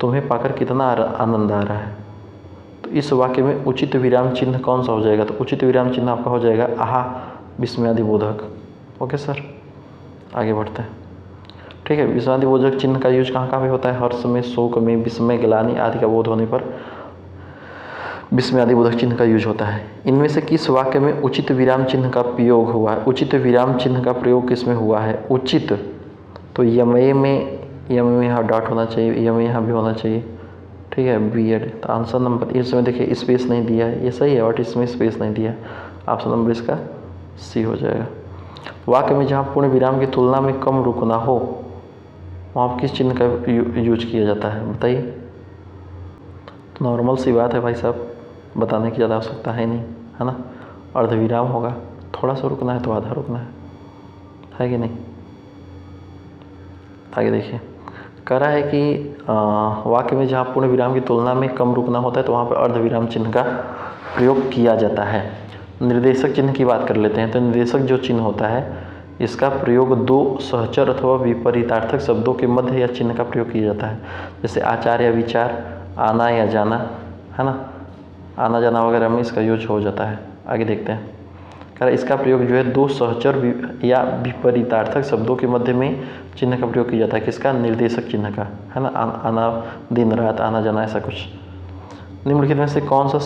तुम्हें पाकर कितना आनंद आ रहा है, तो इस वाक्य में उचित विराम चिन्ह कौन सा हो जाएगा? तो उचित विराम चिन्ह आपका हो जाएगा आहा विस्मयादि बोधक। ओके सर, आगे बढ़ते हैं। ठीक है, विस्मयादि बोधक चिन्ह का यूज कहाँ पे होता है? हर्ष में, शोक में, विस्मय, ग्लानि आदि का बोध होने पर विस्मयादि बोधक चिन्ह का यूज होता है। इनमें से किस वाक्य में उचित विराम चिन्ह का प्रयोग हुआ है? उचित विराम चिन्ह का प्रयोग किस में हुआ है? उचित, तो यमे में यहाँ डॉट होना चाहिए, यमे यहाँ भी होना चाहिए। ठीक है, बीएड, तो आंसर नंबर इसमें देखिए स्पेस नहीं दिया है, ये सही है, बट इसमें स्पेस नहीं दिया है, ऑप्शन नंबर इसका सी हो जाएगा। वाक्य में जहाँ पूर्ण विराम की तुलना में कम रुकना हो, वहाँ पर किस चिन्ह का यूज किया जाता है बताइए। तो नॉर्मल सी बात है भाई साहब, बताने की ज़्यादा आवश्यकता है नहीं, है ना। अर्धविराम होगा, थोड़ा सा रुकना है तो आधा रुकना है कि नहीं। आगे देखिए, कह रहा है कि वाक्य में जहाँ पूर्ण विराम की तुलना में कम रुकना होता है तो वहाँ पर अर्धविराम चिन्ह का प्रयोग किया जाता है। निर्देशक चिन्ह की बात कर लेते हैं। तो निर्देशक जो चिन्ह होता है इसका प्रयोग दो सहचर अथवा विपरीतार्थक शब्दों के मध्य या चिन्ह का प्रयोग किया जाता है। जैसे आचार या विचार, आना या जाना, है ना, आना जाना वगैरह में इसका यूज हो जाता है। आगे देखते हैं, कह रहा इसका प्रयोग जो है दो सहचर या विपरीतार्थक शब्दों के मध्य में चिन्ह का प्रयोग किया जाता है। किसका? निर्देशक चिन्ह का, है ना। आना, दिन रात, आना जाना, ऐसा कुछ। निम्नलिखित में से कौन सा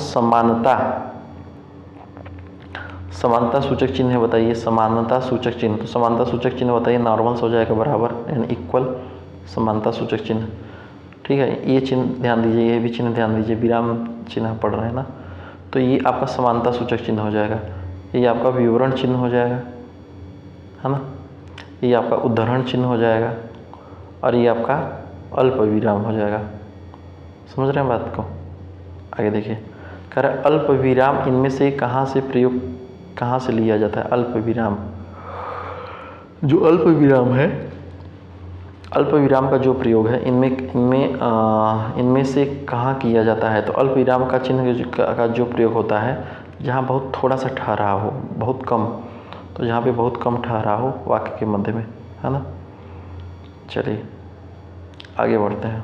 समानता सूचक चिन्ह है बताइए। समानता सूचक चिन्ह, तो समानता सूचक चिन्ह बताइए। नॉर्मल हो जाएगा, बराबर यानी इक्वल, समानता सूचक चिन्ह। ठीक है, ये चिन्ह ध्यान दीजिए, ये भी चिन्ह ध्यान दीजिए, विराम चिन्ह पढ़ रहे हैं ना, तो ये आपका समानता सूचक चिन्ह हो जाएगा। ये आपका विवरण चिन्ह हो जाएगा, है ना। ये आपका उद्धरण चिन्ह हो जाएगा और ये आपका अल्प विराम हो जाएगा। समझ रहे हैं बात को। आगे देखिए, कह रहा है अल्प विराम इनमें से कहाँ से लिया जाता है। अल्प विराम, जो अल्प विराम है, अल्प विराम का जो प्रयोग है इनमें से कहाँ किया जाता है। तो अल्प विराम का चिन्ह का जो प्रयोग होता है जहाँ बहुत थोड़ा सा ठहराव हो, बहुत कम, तो जहाँ पे बहुत कम ठहराव हो वाक्य के मध्य में, है ना। चलिए आगे बढ़ते हैं।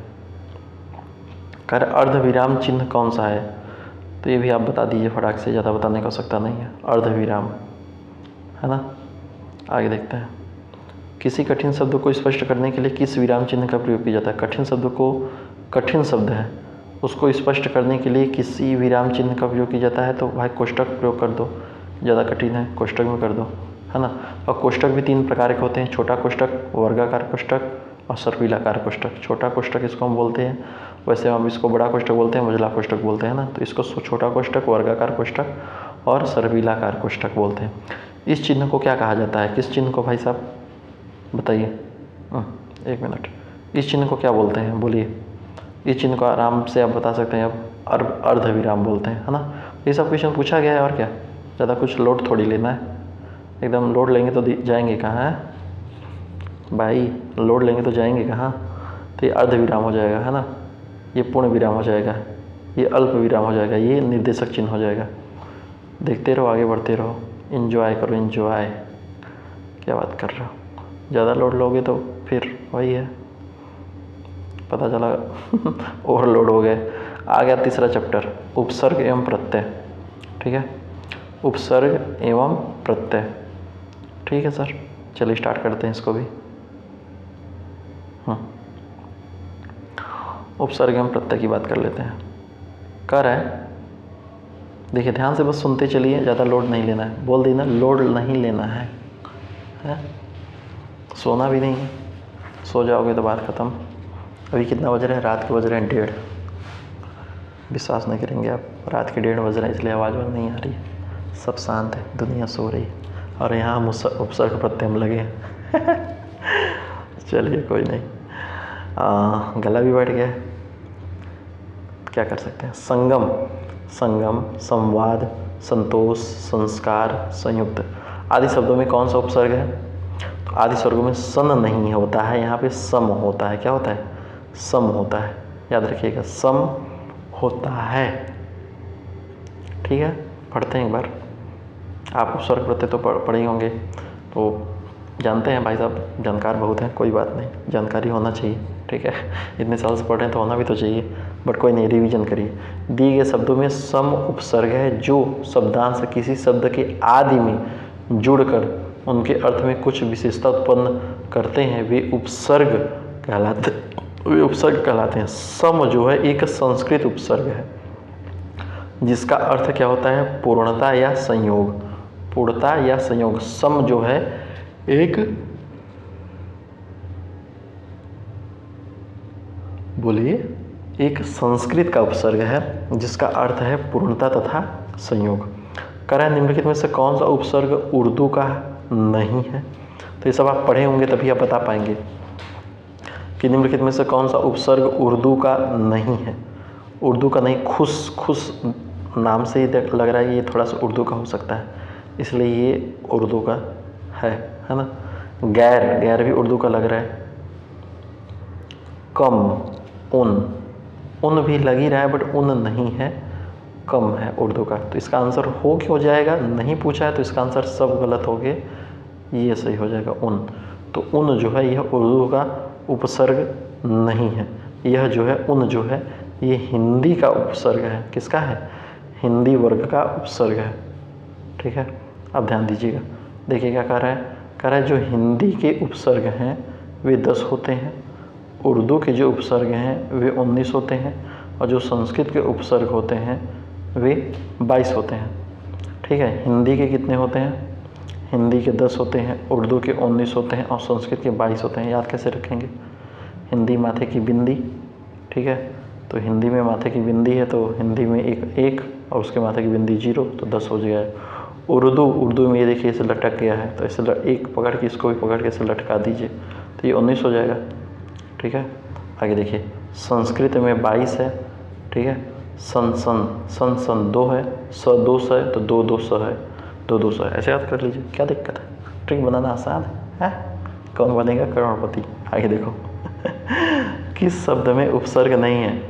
कह रहे अर्धविराम चिन्ह कौन सा है, तो ये भी आप बता दीजिए फटाक से, ज़्यादा बताने की आवश्यकता नहीं है। अर्धविराम, है ना। आगे देखते हैं, किसी कठिन शब्द को स्पष्ट करने के लिए किस विराम चिन्ह का प्रयोग किया जाता है। कठिन शब्द है उसको स्पष्ट करने के लिए किसी विराम चिन्ह का प्रयोग किया जाता है। तो भाई कोष्टक प्रयोग कर दो, ज़्यादा कठिन है कोष्टक में कर दो, है ना। और कोष्टक भी तीन प्रकार के होते हैं, छोटा कोष्टक, वर्गाकार कोष्टक और सर्पिलाकार कोष्टक। छोटा कोष्टक इसको हम बोलते हैं, वैसे हम इसको बड़ा कोष्टक बोलते हैं, मंझला कोष्टक बोलते हैं ना। तो इसको छोटा कोष्टक, वर्गाकार कोष्टक और सर्पिलाकार कोष्टक बोलते हैं। इस चिन्ह को क्या कहा जाता है, किस चिन्ह को भाई साहब बताइए। 1 मिनट, इस चिन्ह को क्या बोलते हैं बोलिए। इस चिन्ह को आराम से आप बता सकते हैं, अब अर्धविराम बोलते हैं, है ना। ये सब क्वेश्चन पूछा गया है और क्या, ज़्यादा कुछ लोड थोड़ी लेना है। एकदम लोड लेंगे तो जाएंगे कहाँ है भाई, लोड लेंगे तो जाएंगे कहाँ। तो ये अर्धविराम हो जाएगा, है ना। ये पूर्ण विराम हो जाएगा, ये अल्प विराम हो जाएगा, ये निर्देशक चिन्ह हो जाएगा। देखते रहो, आगे बढ़ते रहो, इन्जॉय करो, इन्जॉय। क्या बात कर रहे हो, ज़्यादा लोड लोगे तो फिर वही है, पता चला ओवरलोड हो गए। आ गया तीसरा चैप्टर, उपसर्ग एवं प्रत्यय। ठीक है, उपसर्ग एवं प्रत्यय। ठीक है सर, चलिए स्टार्ट करते हैं इसको भी। उपसर्ग एवं प्रत्यय की बात कर लेते हैं। कर है, देखिए ध्यान से बस सुनते चलिए, ज़्यादा लोड नहीं लेना है। बोल दी ना, लोड नहीं लेना है, सोना भी नहीं है, सो जाओगे तो बात ख़त्म। अभी कितना बज रहा है, रात के बज रहे हैं 1:30। विश्वास नहीं करेंगे आप, रात के 1:30 बज रहे हैं, इसलिए आवाज़ नहीं आ रही है, सब शांत है, दुनिया सो रही है और यहाँ हम उपसर्ग प्रत्यय में लगे हैं। चलिए कोई नहीं, गला भी बैठ गया है, क्या कर सकते हैं। संगम, संवाद, संतोष, संस्कार, संयुक्त आदि शब्दों में कौन सा उपसर्ग है। तो आदि स्वर्गों में सन नहीं होता है, यहाँ पे सम होता है। क्या होता है, सम होता है, याद रखिएगा, सम होता है। ठीक है, पढ़ते हैं एक बार। आप उपसर्ग प्रत्यय तो पढ़े ही होंगे, तो जानते हैं भाई साहब, जानकार बहुत हैं, कोई बात नहीं, जानकारी होना चाहिए। ठीक है, इतने साल से पढ़ रहे हैं तो होना भी तो चाहिए, बट कोई नहीं, रिवीजन करिए। दिए गए शब्दों में सम उपसर्ग है जो शब्दांश किसी शब्द के आदि में जुड़कर उनके अर्थ में कुछ विशेषता उत्पन्न करते हैं, वे उपसर्ग कहलाते हैं। सम जो है एक संस्कृत उपसर्ग है जिसका अर्थ क्या होता है, पूर्णता या संयोग। पूर्णता या संयोग। सम जो है एक, बोलिए, एक संस्कृत का उपसर्ग है जिसका अर्थ है पूर्णता तथा संयोग। करें निम्नलिखित में से कौन सा उपसर्ग उर्दू का नहीं है। तो ये सब आप पढ़े होंगे तभी आप बता पाएंगे कि निम्नलिखित में से कौन सा उपसर्ग उर्दू का नहीं है? उर्दू का नहीं, खुश नाम से ही लग रहा है ये थोड़ा सा उर्दू का हो सकता है, इसलिए ये उर्दू का है ना। गैर भी उर्दू का लग रहा है। कम, उन भी लग ही रहा है, बट उन नहीं है, कम है उर्दू का। तो इसका आंसर हो क्या हो जाएगा? नहीं पूछा है तो इसका आंसर सब गलत हो गए, ये सही हो जाएगा उन। तो उन जो है यह उर्दू का उपसर्ग नहीं है। यह जो है उन जो है ये हिंदी का उपसर्ग है। किसका है? हिंदी वर्ग का उपसर्ग है। ठीक है, अब ध्यान दीजिएगा। देखिए क्या कह रहा है? कह रहा है जो हिंदी के उपसर्ग हैं वे 10 होते हैं, उर्दू के जो उपसर्ग हैं वे 19 होते हैं, और जो संस्कृत के उपसर्ग होते हैं वे 22 होते हैं। ठीक है, हिंदी के कितने होते हैं? हिंदी के 10 होते हैं, उर्दू के 19 होते हैं, और संस्कृत के 22 होते हैं। याद कैसे रखेंगे? हिंदी माथे की बिंदी, ठीक है, तो हिंदी में माथे की बिंदी है तो हिंदी में एक और उसके माथे की बिंदी 0, तो 10 हो गया है। उर्दू में ये देखिए इसे लटक गया है, तो इसे एक पकड़ के इसको भी पकड़ के इसे लटका दीजिए तो ये 19 हो जाएगा। ठीक है, आगे देखिए संस्कृत में 22 है। ठीक है, सन 2 है, 200 है तो 200 है, 200 है, ऐसे याद कर लीजिए, क्या दिक्कत है? ट्रिक बनाना आसान है? कौन बनेगा करोड़पति? आगे देखो किस शब्द में उपसर्ग नहीं है?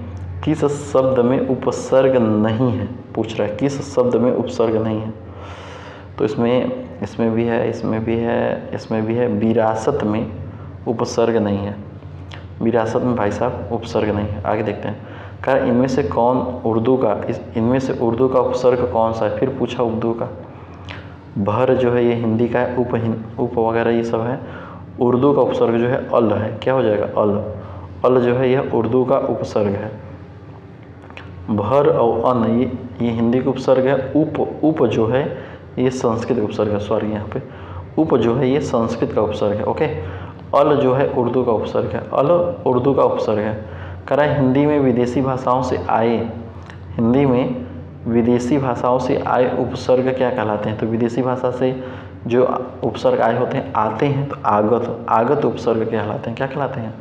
किस शब्द में उपसर्ग नहीं है पूछ रहा है, किस शब्द में उपसर्ग नहीं है? तो इसमें भी है, इसमें भी है। विरासत में उपसर्ग नहीं है, विरासत में भाई साहब उपसर्ग नहीं है। आगे देखते हैं, कहा इनमें से कौन उर्दू का, इनमें से उर्दू का उपसर्ग कौन सा है? फिर पूछा उर्दू का। भर जो है ये हिंदी का है, उप वगैरह ये सब है। उर्दू का उपसर्ग जो है अल है, क्या हो जाएगा? अल जो है यह उर्दू का उपसर्ग है। भर और अन ये हिंदी का उपसर्ग है। उप जो है ये संस्कृत का उपसर्ग है, सॉरी यहाँ पे उप जो है ये संस्कृत का उपसर्ग है। ओके, अल जो है उर्दू का उपसर्ग है, अल उर्दू का उपसर्ग है। कह रहा है हिंदी में विदेशी भाषाओं से आए, हिंदी में विदेशी भाषाओं से आए उपसर्ग क्या कहलाते हैं? तो विदेशी भाषा से जो उपसर्ग आए होते हैं, आते हैं, तो आगत उपसर्ग कहलाते हैं। क्या कहलाते हैं?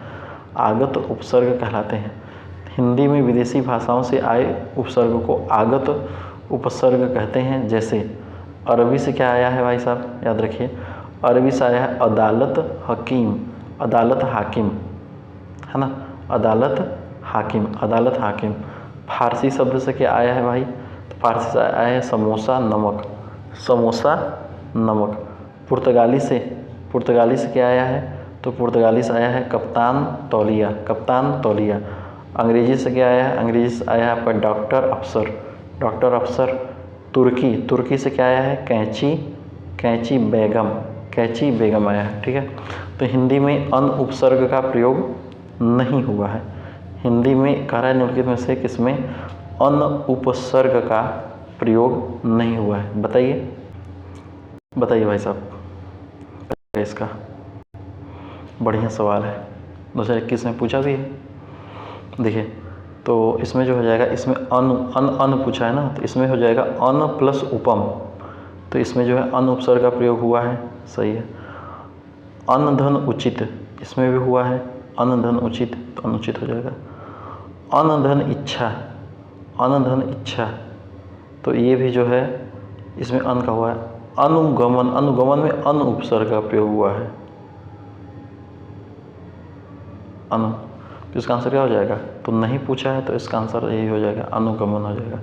आगत उपसर्ग कहलाते हैं। हिंदी में विदेशी भाषाओं से आए उपसर्ग को आगत उपसर्ग कहते हैं। जैसे अरबी से क्या आया है भाई साहब? याद रखिए, अरबी से आया है अदालत हकीम, अदालत हाकिम, है ना, अदालत हाकिम। फारसी शब्द से क्या आया है भाई? तो फारसी से आया है समोसा नमक। पुर्तगाली से क्या आया है? तो पुर्तगाली से आया है कप्तान तौलिया। अंग्रेजी से क्या आया है? अंग्रेजी से आया है आपका डॉक्टर अफसर। तुर्की से क्या आया है? कैंची बेगम आया है। ठीक है, तो हिंदी में अन उपसर्ग का प्रयोग नहीं हुआ है। हिंदी में कह रहा है निम्नलिखित में से किसमें अन उपसर्ग का प्रयोग नहीं हुआ है? बताइए भाई साहब, इसका बढ़िया सवाल है, 2021 में पूछा भी है। देखिए, तो इसमें जो हो जाएगा, इसमें अन पूछा है ना, तो इसमें हो जाएगा अन प्लस उपम, तो इसमें जो है अन उपसर्ग का प्रयोग हुआ है, सही है। अन धन उचित, इसमें भी हुआ है अन धन उचित, तो अनुचित हो जाएगा। अन धन इच्छा, तो ये भी जो है इसमें अन का हुआ है। अनुगमन में अन उपसर्ग का प्रयोग हुआ है, अनु, तो इसका आंसर क्या हो जाएगा? तो नहीं पूछा है तो इसका आंसर यही हो जाएगा, अनुगमन हो जाएगा,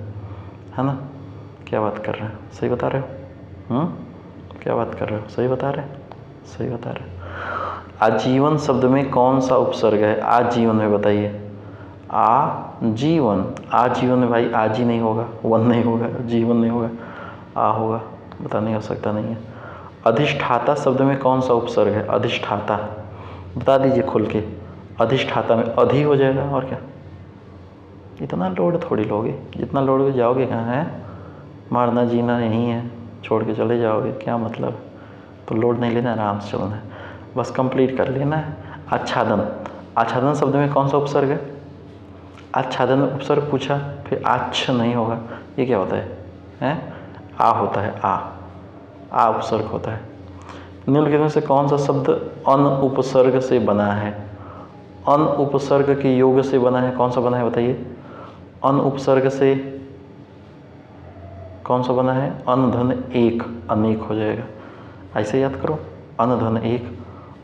है ना। क्या बात कर रहे हैं? सही बता रहे हो? क्या बात कर रहे हो? सही बता रहे। आजीवन शब्द में कौन सा उपसर्ग है? आजीवन में बताइए। आजीवन में भाई आज ही नहीं होगा, वन नहीं होगा, जीवन नहीं होगा, आ होगा, बता नहीं हो सकता नहीं है। अधिष्ठाता शब्द में कौन सा उपसर्ग है? अधिष्ठाता, बता दीजिए खुल के। अधिष्ठाता में अधि हो जाएगा, और क्या? इतना लोड थोड़ी लोगे, जितना लोड में जाओगे कहाँ है? मारना जीना यहीं है, छोड़ के चले जाओगे, क्या मतलब? तो लोड नहीं लेना, आराम से चलना है, बस कंप्लीट कर लेना है। आच्छादन शब्द में कौन सा उपसर्ग है? आच्छादन में उपसर्ग पूछा, फिर आच्छ नहीं होगा, ये क्या होता है? आ होता है, आ उपसर्ग होता है। निम्नलिखित में से कौन सा शब्द अन उपसर्ग से बना है? अन उपसर्ग के योग से बना है, कौन सा बना है बताइए? अन उपसर्ग से कौन सा बना है? अन धन एक, अनेक हो जाएगा। ऐसे याद करो, अन धन एक।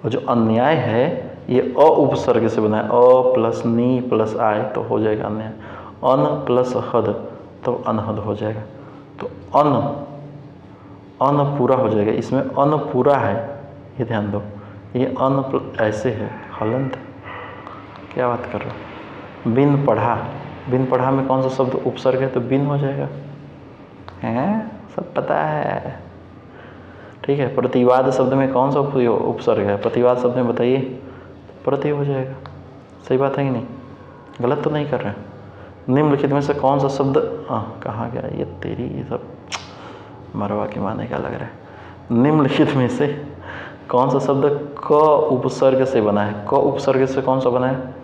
और जो अन्याय है ये अ उपसर्ग से बना है, अ प्लस नी प्लस आय तो हो जाएगा अन्याय। अन प्लस हद तो अनहद हो जाएगा। तो अन पूरा हो जाएगा, इसमें अन पूरा है, ये ध्यान दो। ये अन ऐसे है, हलंत, क्या बात कर रहे हो? बिन पढ़ा, बिन पढ़ा में कौन सा शब्द उपसर्ग है? तो बिन हो जाएगा। हैं, सब पता है, ठीक है। प्रतिवाद शब्द में कौन सा उपसर्ग है? प्रतिवाद शब्द में बताइए, प्रति हो जाएगा। सही बात है कि नहीं? गलत तो नहीं कर रहे हैं। निम्नलिखित में से कौन सा शब्द, कहाँ गया ये तेरी, ये सब मरवा के माने का लग रहा है। निम्नलिखित में से कौन सा शब्द क उपसर्ग से बना है? क उपसर्ग से कौन सा बना है?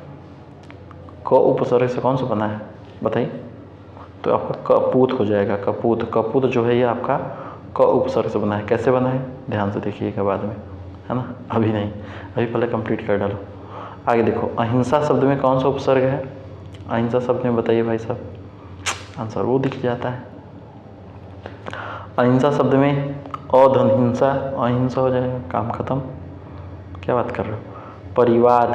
क उपसर्ग से कौन सा बना है बताइए? तो आपका कपूत हो जाएगा। कपूत, कपूत जो है ये आपका क उपसर्ग से बना है। कैसे बना है ध्यान से देखिएगा बाद में, है ना, अभी नहीं, अभी पहले कंप्लीट कर डालो। आगे देखो, अहिंसा शब्द में कौन सा उपसर्ग है? अहिंसा शब्द में बताइए भाई साहब, आंसर वो दिख जाता है। अहिंसा शब्द में अधन हिंसा, अहिंसा हो जाएगा, काम खत्म। क्या बात कर रहे हो? परिवाद,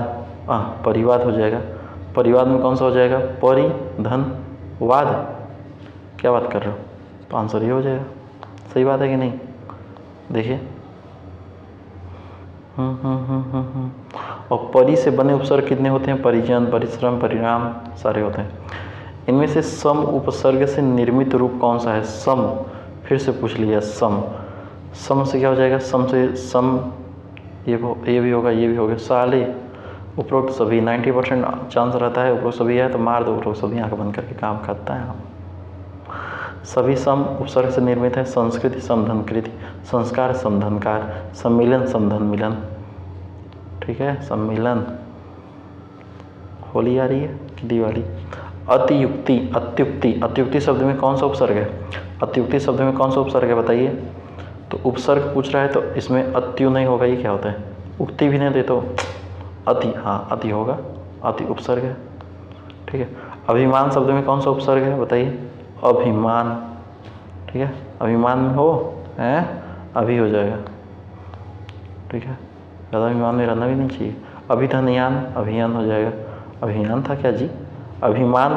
परिवाद हो जाएगा। परिवाद में कौन सा हो जाएगा? परि धन वाद, क्या बात कर रहे हो? तो आंसर ये हो जाएगा। सही बात है कि नहीं? देखिए, और परि से बने उपसर्ग कितने होते हैं? परिजन, परिश्रम, परिणाम, सारे होते हैं। इनमें से सम उपसर्ग से निर्मित रूप कौन सा है? सम, फिर से पूछ लिया, सम। सम से क्या हो जाएगा? सम से सम, ये भी होगा, ये भी होगा। साले, उपरोक्त सभी, 90% चांस रहता है उपरोक्त सभी है तो मार दो उपरोक्त सभी, आंख बंद करके काम करता है। सभी सम उपसर्ग से निर्मित है। संस्कृति समधनकृति, संस्कार समधनकार, सम्मिलन समधन मिलन, ठीक है, सम्मिलन। होली आ रही है कि दिवाली? अतियुक्ति, अत्युक्ति, अत्युक्ति शब्द में कौन सा उपसर्ग है? अत्युक्ति शब्द में कौन सा उपसर्ग है बताइए? तो उपसर्ग पूछ रहा है तो इसमें अत्यु नहीं होगा, ये क्या होता है? उक्ति भी नहीं दे तो अति, हाँ अति होगा, अति उपसर्ग है, ठीक है। अभिमान शब्द में कौन सा उपसर्ग है बताइए? अभिमान, ठीक है। अभिमान में हो है, अभी हो जाएगा, ठीक है, ज़्यादा अभिमान में रहना भी नहीं चाहिए। अभिधनयान, अभियान हो जाएगा। अभियान था क्या जी? अभिमान,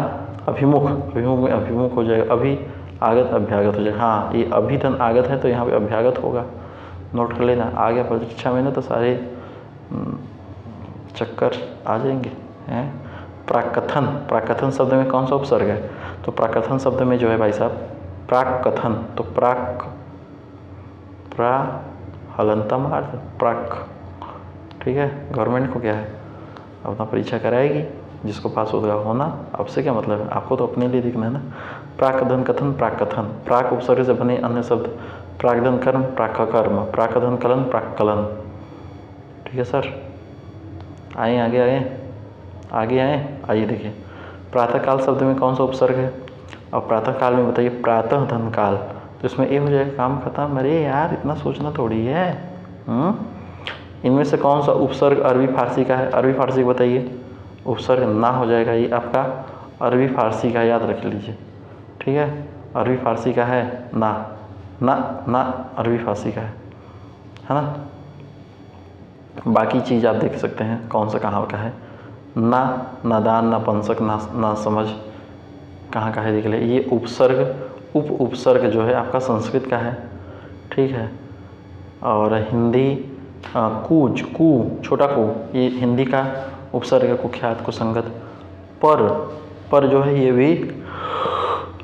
अभिमुख, अभिमुख में अभिमुख हो जाएगा। अभी आगत, अभ्यागत हो जाएगा। हाँ, ये अभिधन आगत है तो यहाँ पे अभ्यागत होगा, नोट कर लेना। आ गया परीक्षा में ना तो सारे चक्कर आ जाएंगे, हैं। प्राकथन, प्राकथन शब्द में कौन सा उपसर्ग है? तो प्राकथन शब्द में जो है भाई साहब, प्राक कथन, तो प्राक, प्रा हलंतम अर्थ, प्राक, ठीक है। गवर्नमेंट को क्या है, अपना परीक्षा कराएगी, जिसको पास होगा होना, आपसे क्या मतलब है? आपको तो अपने लिए दिखना है ना। प्राकधन कथन, प्राकथन, प्राक उपसर्ग से बने अन्य शब्द, प्राकधन कर्म, प्राककर्म, प्राकधन कलन, प्राककलन, ठीक है सर। आए आगे, आगे आए, आइए देखिए। प्रातःकाल शब्द में कौन सा उपसर्ग है? और प्रातःकाल में बताइए, प्रातः धन काल, तो इसमें ए हो जाएगा, काम खत्म। अरे यार इतना सोचना थोड़ी है। इनमें से कौन सा उपसर्ग अरबी फारसी का है? अरबी फारसी बताइए। उपसर्ग ना हो जाएगा, ये आपका अरबी फारसी का, याद रख लीजिए, ठीक है। अरबी फारसी का है ना, ना ना अरबी फारसी का है ना। बाकी चीज़ आप देख सकते हैं कौन सा कहाँ का है। ना, नादान, नपुंसक, ना समझ, कहाँ का है देख ले। ये उपसर्ग, उप उपसर्ग जो है आपका संस्कृत का है, ठीक है। और हिंदी कूज, कू, छोटा कू, ये हिंदी का उपसर्ग है, कुख्यात, कुसंगत। पर जो है ये भी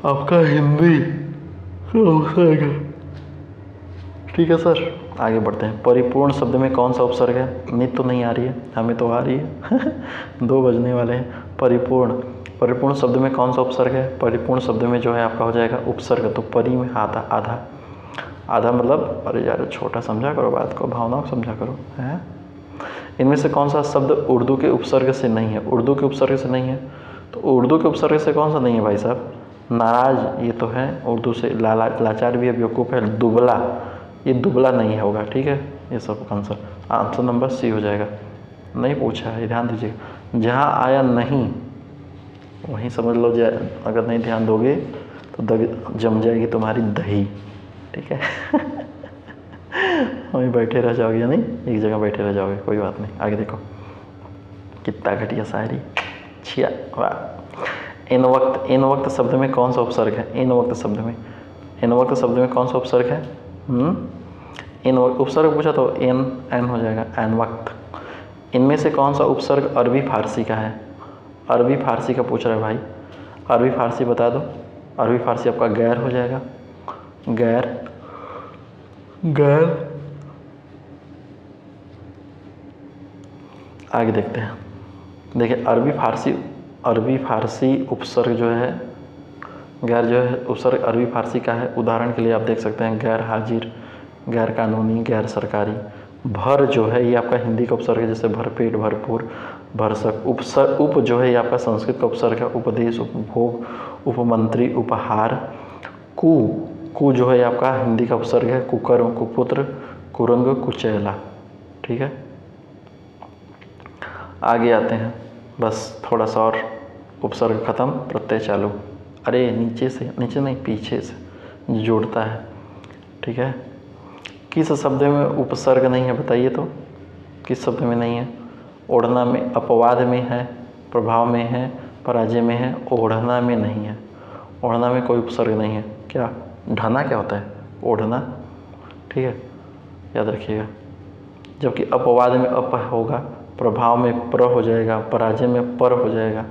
आपका हिंदी का उपसर्ग है, ठीक है सर। आगे बढ़ते हैं। परिपूर्ण शब्द में कौन सा उपसर्ग है? नींद तो नहीं आ रही है, हमें तो आ रही है 2 बजने वाले हैं। परिपूर्ण, परिपूर्ण शब्द में कौन सा उपसर्ग है? परिपूर्ण शब्द में जो है आपका हो जाएगा उपसर्ग, तो परि में आधा, आधा, आधा मतलब, अरे यार छोटा समझा करो बात को, भावनाओं को समझा करो, है। इनमें से कौन सा शब्द उर्दू के उपसर्ग से नहीं है? उर्दू के उपसर्ग से नहीं है, तो उर्दू के उपसर्ग से कौन सा नहीं है भाई साहब? नाराज, ये तो है उर्दू से। लाचार भी है, बेवकूफ़ है। दुबला, ये दुबला नहीं होगा, ठीक है। ये सब आंसर नंबर सी हो जाएगा। नहीं पूछा है, ध्यान दीजिए। जहाँ आया नहीं वहीं समझ लो, अगर नहीं ध्यान दोगे तो जम जाएगी तुम्हारी दही। ठीक है वहीं बैठे रह जाओगे, या नहीं एक जगह बैठे रह जाओगे, कोई बात नहीं। आगे देखो कितना घटिया शायरी, छिया वाह। इन वक्त शब्द में कौन सा उपसर्ग है? इन वक्त शब्द में कौन सा उपसर्ग है? इन वक्त उपसर्ग पूछा तो एन हो जाएगा, एन वक्त। इनमें से कौन सा उपसर्ग अरबी फारसी का है? अरबी फारसी का पूछ रहा है भाई, अरबी फारसी बता दो। अरबी फारसी आपका गैर हो जाएगा, गैर। आगे देखते हैं। देखिए अरबी फारसी उपसर्ग जो है, गैर जो है उपसर्ग अरबी फारसी का है। उदाहरण के लिए आप देख सकते हैं गैर हाजिर, गैर कानूनी, गैर सरकारी। भर जो है ये आपका हिंदी का उपसर्ग है, जैसे भरपेट, भरपूर, भरसक। उप जो है ये आपका संस्कृत का उपसर्ग है, उपदेश, उपभोग, उपमंत्री, उपहार। कु जो है आपका हिंदी का उपसर्ग है, कुकर्म, कुपुत्र, कुरंग, कुचैला। ठीक है, आगे आते हैं, बस थोड़ा सा और, उपसर्ग खत्म, प्रत्यय चालू। अरे नीचे नहीं, पीछे से जोड़ता है। ठीक है, किस शब्द में उपसर्ग नहीं है बताइए तो, किस शब्द में नहीं है? ओढ़ना में, अपवाद में है, प्रभाव में है, पराजय में है, ओढ़ना में नहीं है। ओढ़ना में कोई उपसर्ग नहीं है। क्या ढाना क्या होता है? ओढ़ना। ठीक है, याद रखिएगा। जबकि अपवाद में अप होगा, प्रभाव में प्र हो जाएगा, पराजय में पर हो जाएगा।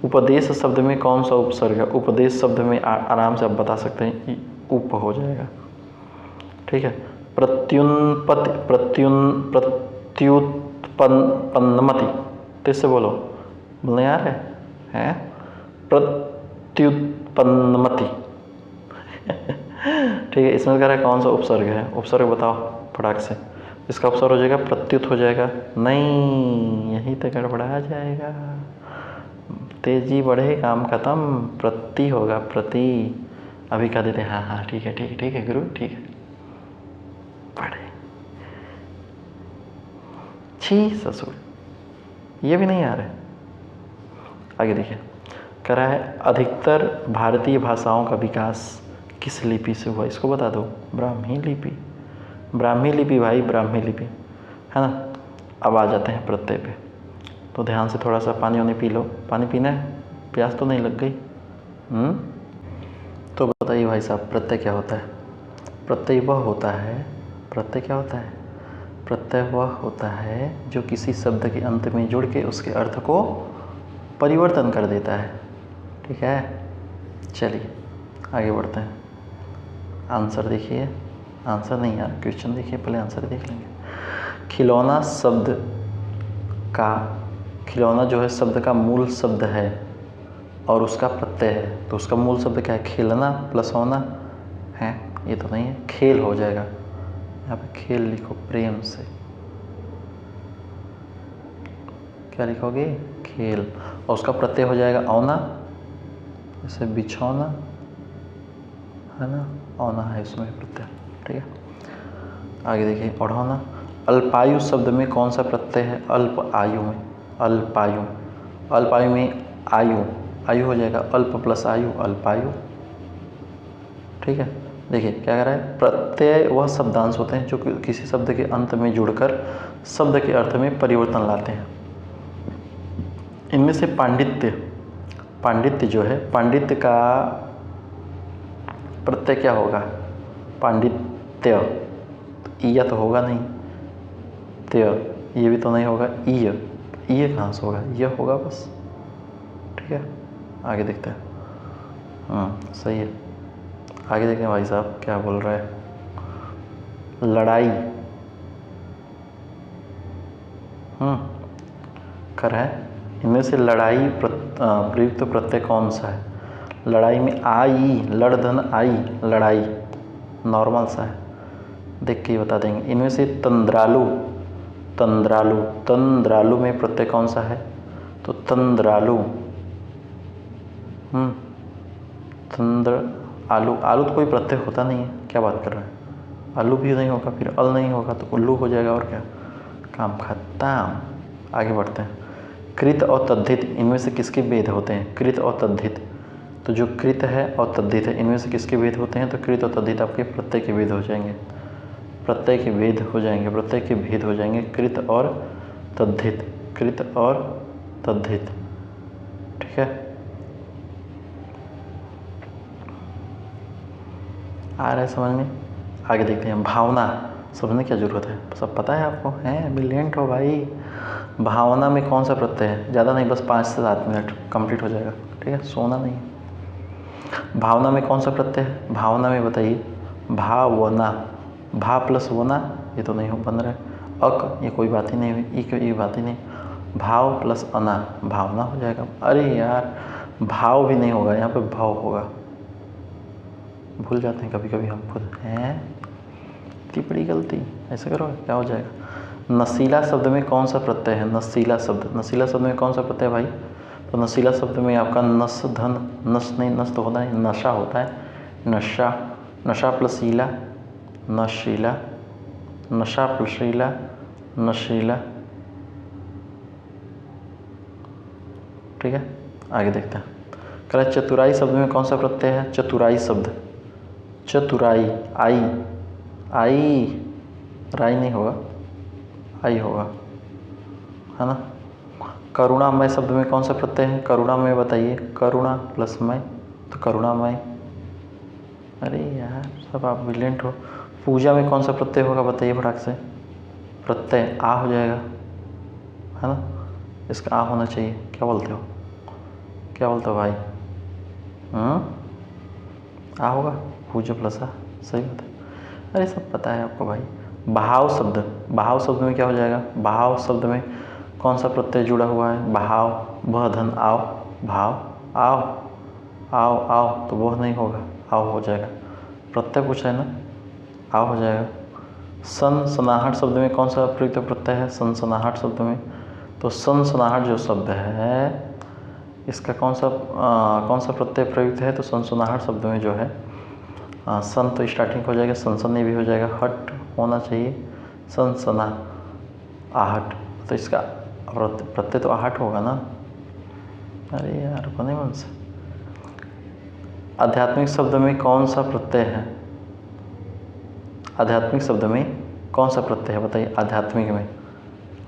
उपदेश शब्द में कौन सा उपसर्ग है? उपदेश शब्द में आराम से आप बता सकते हैं, उप हो जाएगा। ठीक है, प्रत्युत्पन्नमति, तेज बोलो, बोलने यार है प्रत्युत्पन्नमति ठीक है, इसमें कह रहा है कौन सा उपसर्ग है? उपसर्ग बताओ फटाक से। इसका उपसर्ग हो जाएगा प्रत्युत हो जाएगा। नहीं, यही तो गड़बड़ा जाएगा, तेजी बढ़े काम खत्म, प्रति होगा, प्रति। अभी कह देते हैं हाँ ठीक है गुरु, ठीक है। पढ़े छी ससुर, ये भी नहीं आ रहा है। आगे देखिए, कह रहा है अधिकतर भारतीय भाषाओं का विकास किस लिपि से हुआ? इसको बता दो। ब्राह्मी लिपि भाई, ब्राह्मी लिपि है ना। अब आ जाते हैं प्रत्यय पे, तो ध्यान से थोड़ा सा पानी पी लो। पानी पीना है? प्यास तो नहीं लग गई? तो बताइए भाई साहब, प्रत्यय क्या होता है? प्रत्यय वह होता है, प्रत्यय क्या होता है? प्रत्यय वह होता है जो किसी शब्द के अंत में जुड़ के उसके अर्थ को परिवर्तन कर देता है। ठीक है, चलिए आगे बढ़ते हैं। आंसर देखिए, आंसर नहीं यार, क्वेश्चन देखिए, पहले आंसर देख लेंगे। खिलौना खिलौना जो है शब्द का मूल शब्द है और उसका प्रत्यय है, तो उसका मूल शब्द क्या है? खेलना प्लस होना है, ये तो नहीं है, खेल हो जाएगा। यहाँ पे खेल लिखो प्रेम से, क्या लिखोगे? खेल। और उसका प्रत्यय हो जाएगा औना, जैसे बिछौना है ना, औना है इसमें प्रत्यय। ठीक है, आगे देखिए, ओढ़ौना। अल्पायु शब्द में कौन सा प्रत्यय है? अल्प आयु में, अल्पायु में आयु हो जाएगा, अल्प प्लस आयु, अल्पायु। ठीक है, देखिए क्या कह रहा है? प्रत्यय वह शब्दांश होते हैं जो किसी शब्द के अंत में जुड़कर शब्द के अर्थ में परिवर्तन लाते हैं। इनमें से पांडित्य जो है, पांडित्य का प्रत्यय क्या होगा? पांडित्य, ईय तो होगा नहीं, त्य ये भी तो नहीं होगा, ईय कहाँ से होगा? यह होगा बस। ठीक है, आगे देखते हैं। सही है, आगे देखते हैं भाई साहब क्या बोल रहा है। लड़ाई कर है, इनमें से लड़ाई प्रयुक्त प्रत्यय कौन सा है? लड़ाई में आई, लड़धन आई, लड़ाई नॉर्मल सा है, देख के ही बता देंगे। इनमें से तंद्रालु में प्रत्यय कौन सा है? तो तंद्रालु, आलू तो कोई प्रत्यय होता नहीं है, क्या बात कर रहे हैं? आलू भी नहीं होगा, फिर अल नहीं होगा तो उल्लू हो जाएगा, और क्या, काम खत्म। आगे बढ़ते हैं। कृत और तद्धित इनमें से किसके भेद होते हैं? कृत और तद्धित। तो जो कृत है और तद्धित है इनमें से किसके भेद होते हैं? तो कृत और तद्धित आपके प्रत्यय के भेद हो जाएंगे, प्रत्यय के भेद हो जाएंगे, प्रत्यय के भेद हो जाएंगे कृत और तद्धित, कृत और तद्धित। ठीक है, आ रहा है समझ में? आगे देखते हैं। भावना समझने की क्या जरूरत है, सब पता है आपको, हैं ब्रिलियंट हो भाई। भावना में कौन सा प्रत्यय है? ज़्यादा नहीं, बस 5 से 7 मिनट कंप्लीट हो जाएगा। ठीक है, सोना नहीं। भावना में कौन सा प्रत्यय है? भावना में बताइए। भावना, भा प्लस वना, ये तो नहीं हो बन रहा है। अक, ये कोई बात ही नहीं हुई, ये बात ही नहीं। भाव प्लस अना, भावना हो जाएगा। अरे यार, भाव भी नहीं होगा यहाँ पे, भाव होगा। भूल जाते हैं कभी कभी हम खुद, हैं इतनी बड़ी गलती। ऐसा करो, क्या हो जाएगा? नशीला शब्द में कौन सा प्रत्यय है? नशीला शब्द, नशीला शब्द में कौन सा प्रत्यय है भाई? तो नशीला शब्द में आपका नस धन, नस नहीं, नस तो होता है, नशा होता है। नशा, नशा प्लस शीला, नशीला, नशा प्लस शीला, नशीला। ठीक है, आगे देखते हैं। कह रहा है चतुराई शब्द में कौन सा प्रत्यय है? चतुराई शब्द, चतुराई, आई, आई, राई नहीं होगा, आई होगा, है ना। करुणामय शब्द में कौन सा प्रत्यय है? करुणामय बताइए। करुणा प्लस मय, तो करुणामय। अरे यार, सब आप ब्रिलियंट हो। पूजा में कौन सा प्रत्यय होगा बताइए फटाक से? प्रत्यय आ हो जाएगा, है ना, इसका आ होना चाहिए। क्या बोलते हो, क्या बोलते हो भाई? आ होगा, पूजा प्लस आ, सही बात है। अरे सब पता है आपको भाई। बहाव शब्द, बहाव शब्द में क्या हो जाएगा? बहाव शब्द में कौन सा प्रत्यय जुड़ा हुआ है? बहाव, वह धन आओ, भाव, आओ, आओ, आओ, तो वह नहीं होगा, आओ हो जाएगा। प्रत्यय पूछा है ना, आओ हो जाएगा। सनसनाहट शब्द में कौन सा प्रयुक्त प्रत्यय है? सनसनाहट शब्द में, तो सनसनाहट जो शब्द है इसका कौन सा प्रत्यय प्रयुक्त है? तो सनसनाहट शब्द में जो है सन तो स्टार्टिंग हो जाएगा, सनसनी भी हो जाएगा, हट होना चाहिए, सनसना आहट, तो इसका प्रत्यय तो आहट होगा ना। अरे यार, बने मन से। आध्यात्मिक शब्द में कौन सा प्रत्यय है? आध्यात्मिक शब्द में कौन सा प्रत्यय है बताइए? आध्यात्मिक में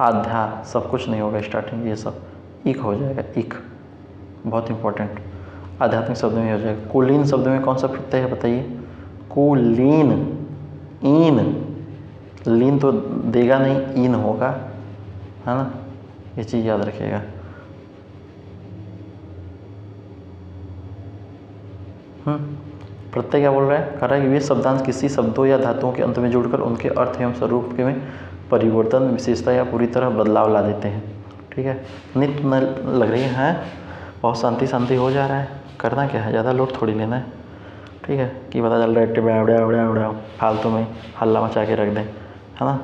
आध्या, सब कुछ नहीं होगा स्टार्टिंग, ये सब इक हो जाएगा, इक, बहुत इंपॉर्टेंट। आध्यात्मिक शब्द में हो जाएगा। कुलीन शब्द में कौन सा प्रत्यय है बताइए? कुलीन, ईन, लीन तो देगा नहीं, ईन होगा, है ना, ये चीज़ याद रखिएगा। प्रत्यय क्या बोल रहा है? कह रहा है कि वे शब्दांश किसी शब्दों या धातुओं के अंत में जोड़कर उनके अर्थ एवं स्वरूप के में परिवर्तन, विशेषता या पूरी तरह बदलाव ला देते हैं। ठीक है, नित्य न लग रही है, बहुत शांति शांति हो जा रहा है। करना क्या है, ज़्यादा लोड थोड़ी लेना है। ठीक है, कि पता चल रहा है फालतू में हल्ला मचा के रख दें, है ना।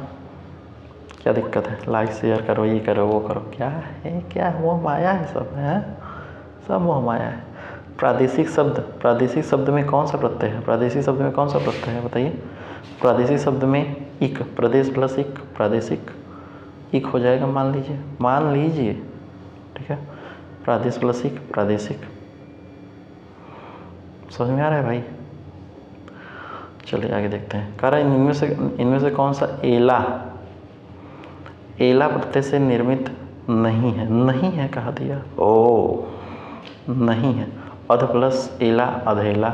क्या दिक्कत है? लाइक शेयर करो, ये करो, वो करो, क्या है, क्या मोह माया है, सब है, सब मोह माया है। प्रादेशिक शब्द, प्रादेशिक शब्द में कौन सा प्रत्यय है? प्रादेशिक शब्द में कौन सा प्रत्यय है बताइए? प्रादेशिक शब्द में इक, प्रदेश प्लस इक, प्रादेशिक, इक हो जाएगा, मान लीजिए, मान लीजिए। ठीक है, प्रादेश प्लस इक, प्रादेशिक। समझ में आ रहा है भाई? चलिए आगे देखते हैं। कह रहा है इनमें से कौन सा एला, एला प्रत्यय से निर्मित नहीं है? नहीं है कहा दिया, ओ नहीं है। अध प्लस एला, अधेला।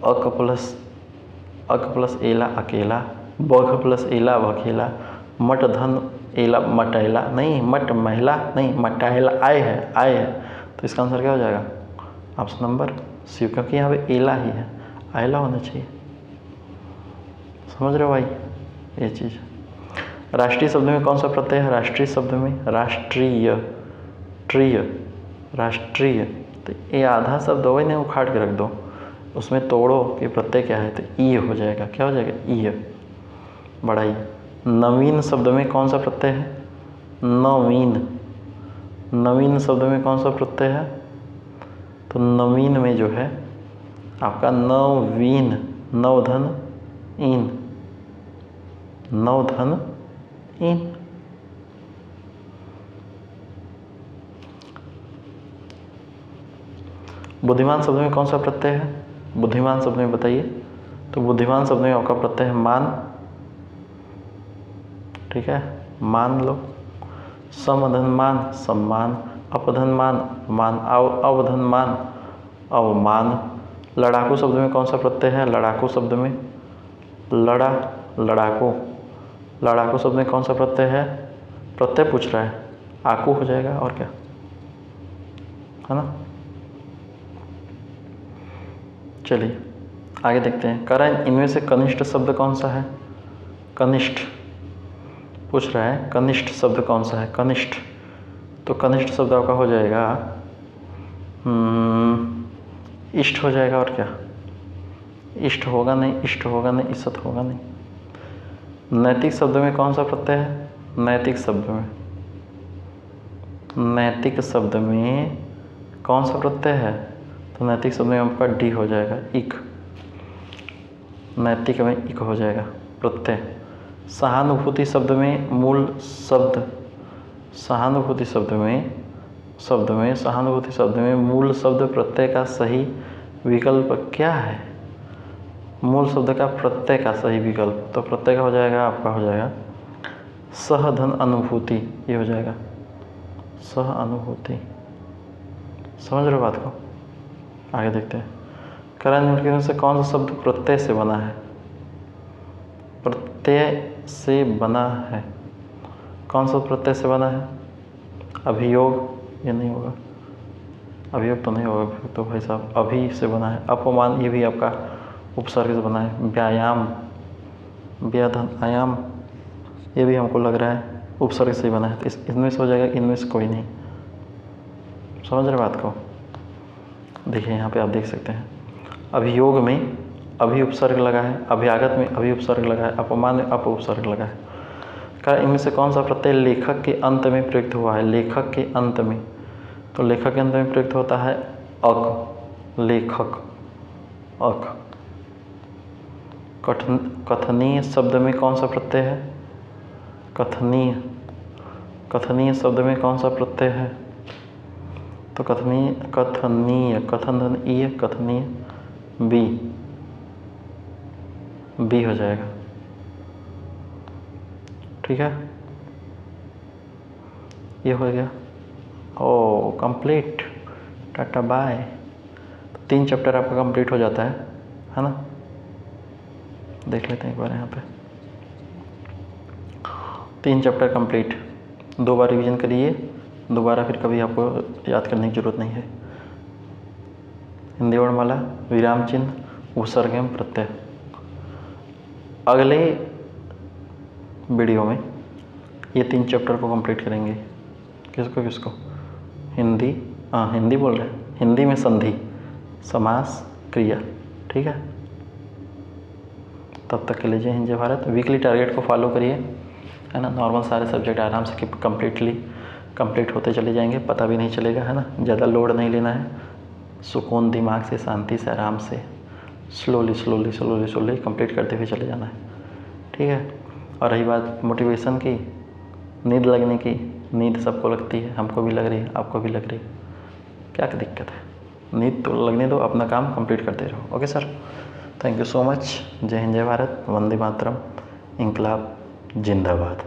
अक प्लस एला, अकेला। बघ प्लस एला, बघेला। मट धन एला, मटैला नहीं, मट महिला नहीं, मटैला, आय है, आय है, तो इसका आंसर क्या हो जाएगा? ऑप्शन नंबर सी, क्योंकि यहाँ पे एला ही है, आयला होना चाहिए। समझ रहे हो भाई ये चीज़? राष्ट्रीय शब्द में कौन सा प्रत्यय है? राष्ट्रीय शब्द में राष्ट्रीय, ट्रीय, राष्ट्रीय, तो ये आधा शब्द हो नहीं, उखाड़ के रख दो, उसमें तोड़ो कि प्रत्यय क्या है, तो ई हो जाएगा। क्या हो जाएगा? ई, बढ़ाई। नवीन शब्द में कौन सा प्रत्यय है? नवीन, नवीन शब्द में कौन सा प्रत्यय है? तो नवीन में जो है आपका नवीन, नवधन इन, नवधन इन, बुद्धिमान शब्द में कौन सा प्रत्यय है? बुद्धिमान शब्द में बताइए। तो बुद्धिमान शब्द में आपका प्रत्यय है मान, ठीक है, मान लो। समधन मान, सम्मान। अपधन मान, मान। अवधन मान, अवमान। लड़ाकू शब्द में कौन सा प्रत्यय है? लड़ाकू शब्द में लड़ा, लड़ाकू। लड़ाकू शब्द में कौन सा प्रत्यय है? प्रत्यय पूछ रहा है, आकू हो जाएगा और क्या, है ना। चलिए आगे देखते हैं। कह रहा है इनमें से कनिष्ठ शब्द कौन सा है? कनिष्ठ पूछ रहा है, कनिष्ठ शब्द कौन सा है? कनिष्ठ, तो कनिष्ठ शब्द आपका हो जाएगा इष्ट हो जाएगा और क्या, इष्ट होगा नहीं, इष्ट होगा नहीं, इष्ट होगा नहीं। नैतिक शब्द में कौन सा प्रत्यय है? नैतिक शब्द में, नैतिक शब्द में कौन सा प्रत्यय है? तो नैतिक शब्द में आपका डी हो जाएगा, इक। नैतिक में इक हो जाएगा प्रत्यय। सहानुभूति शब्द में मूल शब्द, सहानुभूति शब्द में सहानुभूति शब्द में मूल शब्द प्रत्यय का सही विकल्प क्या है? मूल शब्द का प्रत्यय का सही विकल्प, तो प्रत्यय का हो जाएगा आपका, हो जाएगा सहधन अनुभूति, ये हो जाएगा सह अनुभूति। समझ रहे हो बात को? आगे देखते हैं। करण से कौन सा शब्द प्रत्यय से बना है? प्रत्यय से बना है, कौन सा प्रत्यय से बना है? अभियोग, ये नहीं होगा, अभियोग तो नहीं होगा, अभियोग तो भाई साहब अभी से बना है। अपमान, ये भी आपका उपसर्ग से बना है। व्यायाम, व्याधन आयाम, ये भी हमको लग रहा है उपसर्ग से बना है, तो इनमें से हो जाएगा, इनमें से कोई नहीं। समझ रहे बात को? देखिए यहाँ पे आप देख सकते हैं, अभियोग में अभी उपसर्ग लगा है, अभ्यागत में अभी उपसर्ग लगा है, अपमान में अप उपसर्ग लगा है। कारण इनमें से कौन सा प्रत्यय लेखक के अंत में प्रयुक्त हुआ है? लेखक के अंत में, तो लेखक के अंत में प्रयुक्त होता है अक, लेखक, अक। कथनीय शब्द में कौन सा प्रत्यय है? कथनीय, कथनीय शब्द में कौन सा प्रत्यय है? तो कथनीय, कथनीय, कथन धन ई, कथनीय बी, बी हो जाएगा, ठीक है, ये हो गया। ओ कंप्लीट, टाटा बाय। 3 चैप्टर आपका कंप्लीट हो जाता है ना। देख लेते हैं एक बार यहाँ पे, 3 चैप्टर कंप्लीट। 2 बार रिवीजन करिए, दोबारा फिर कभी आपको याद करने की ज़रूरत नहीं है। हिंदी वर्णमाला, विराम चिन्ह, उपसर्ग एवं प्रत्यय। अगले वीडियो में ये 3 चैप्टर को कंप्लीट करेंगे। किसको किसको? हिंदी, हाँ हिंदी बोल रहे हैं, हिंदी में संधि, समास, क्रिया, ठीक है। तब तक के लिए जय हिंद जय भारत। वीकली टारगेट को फॉलो करिए, है ना। नॉर्मल सारे सब्जेक्ट आराम से कंप्लीट होते चले जाएंगे, पता भी नहीं चलेगा, है ना। ज़्यादा लोड नहीं लेना है, सुकून दिमाग से, शांति से, आराम से, स्लोली कंप्लीट करते हुए चले जाना है, ठीक है। और रही बात मोटिवेशन की, नींद लगने की, नींद सबको लगती है, हमको भी लग रही है, आपको भी लग रही है, क्या दिक्कत है? नींद तो लगने दो, अपना काम कंप्लीट करते रहो। Okay sir, thank you so much. जय हिंद जय भारत, वंदे मातरम, इंकलाब जिंदाबाद।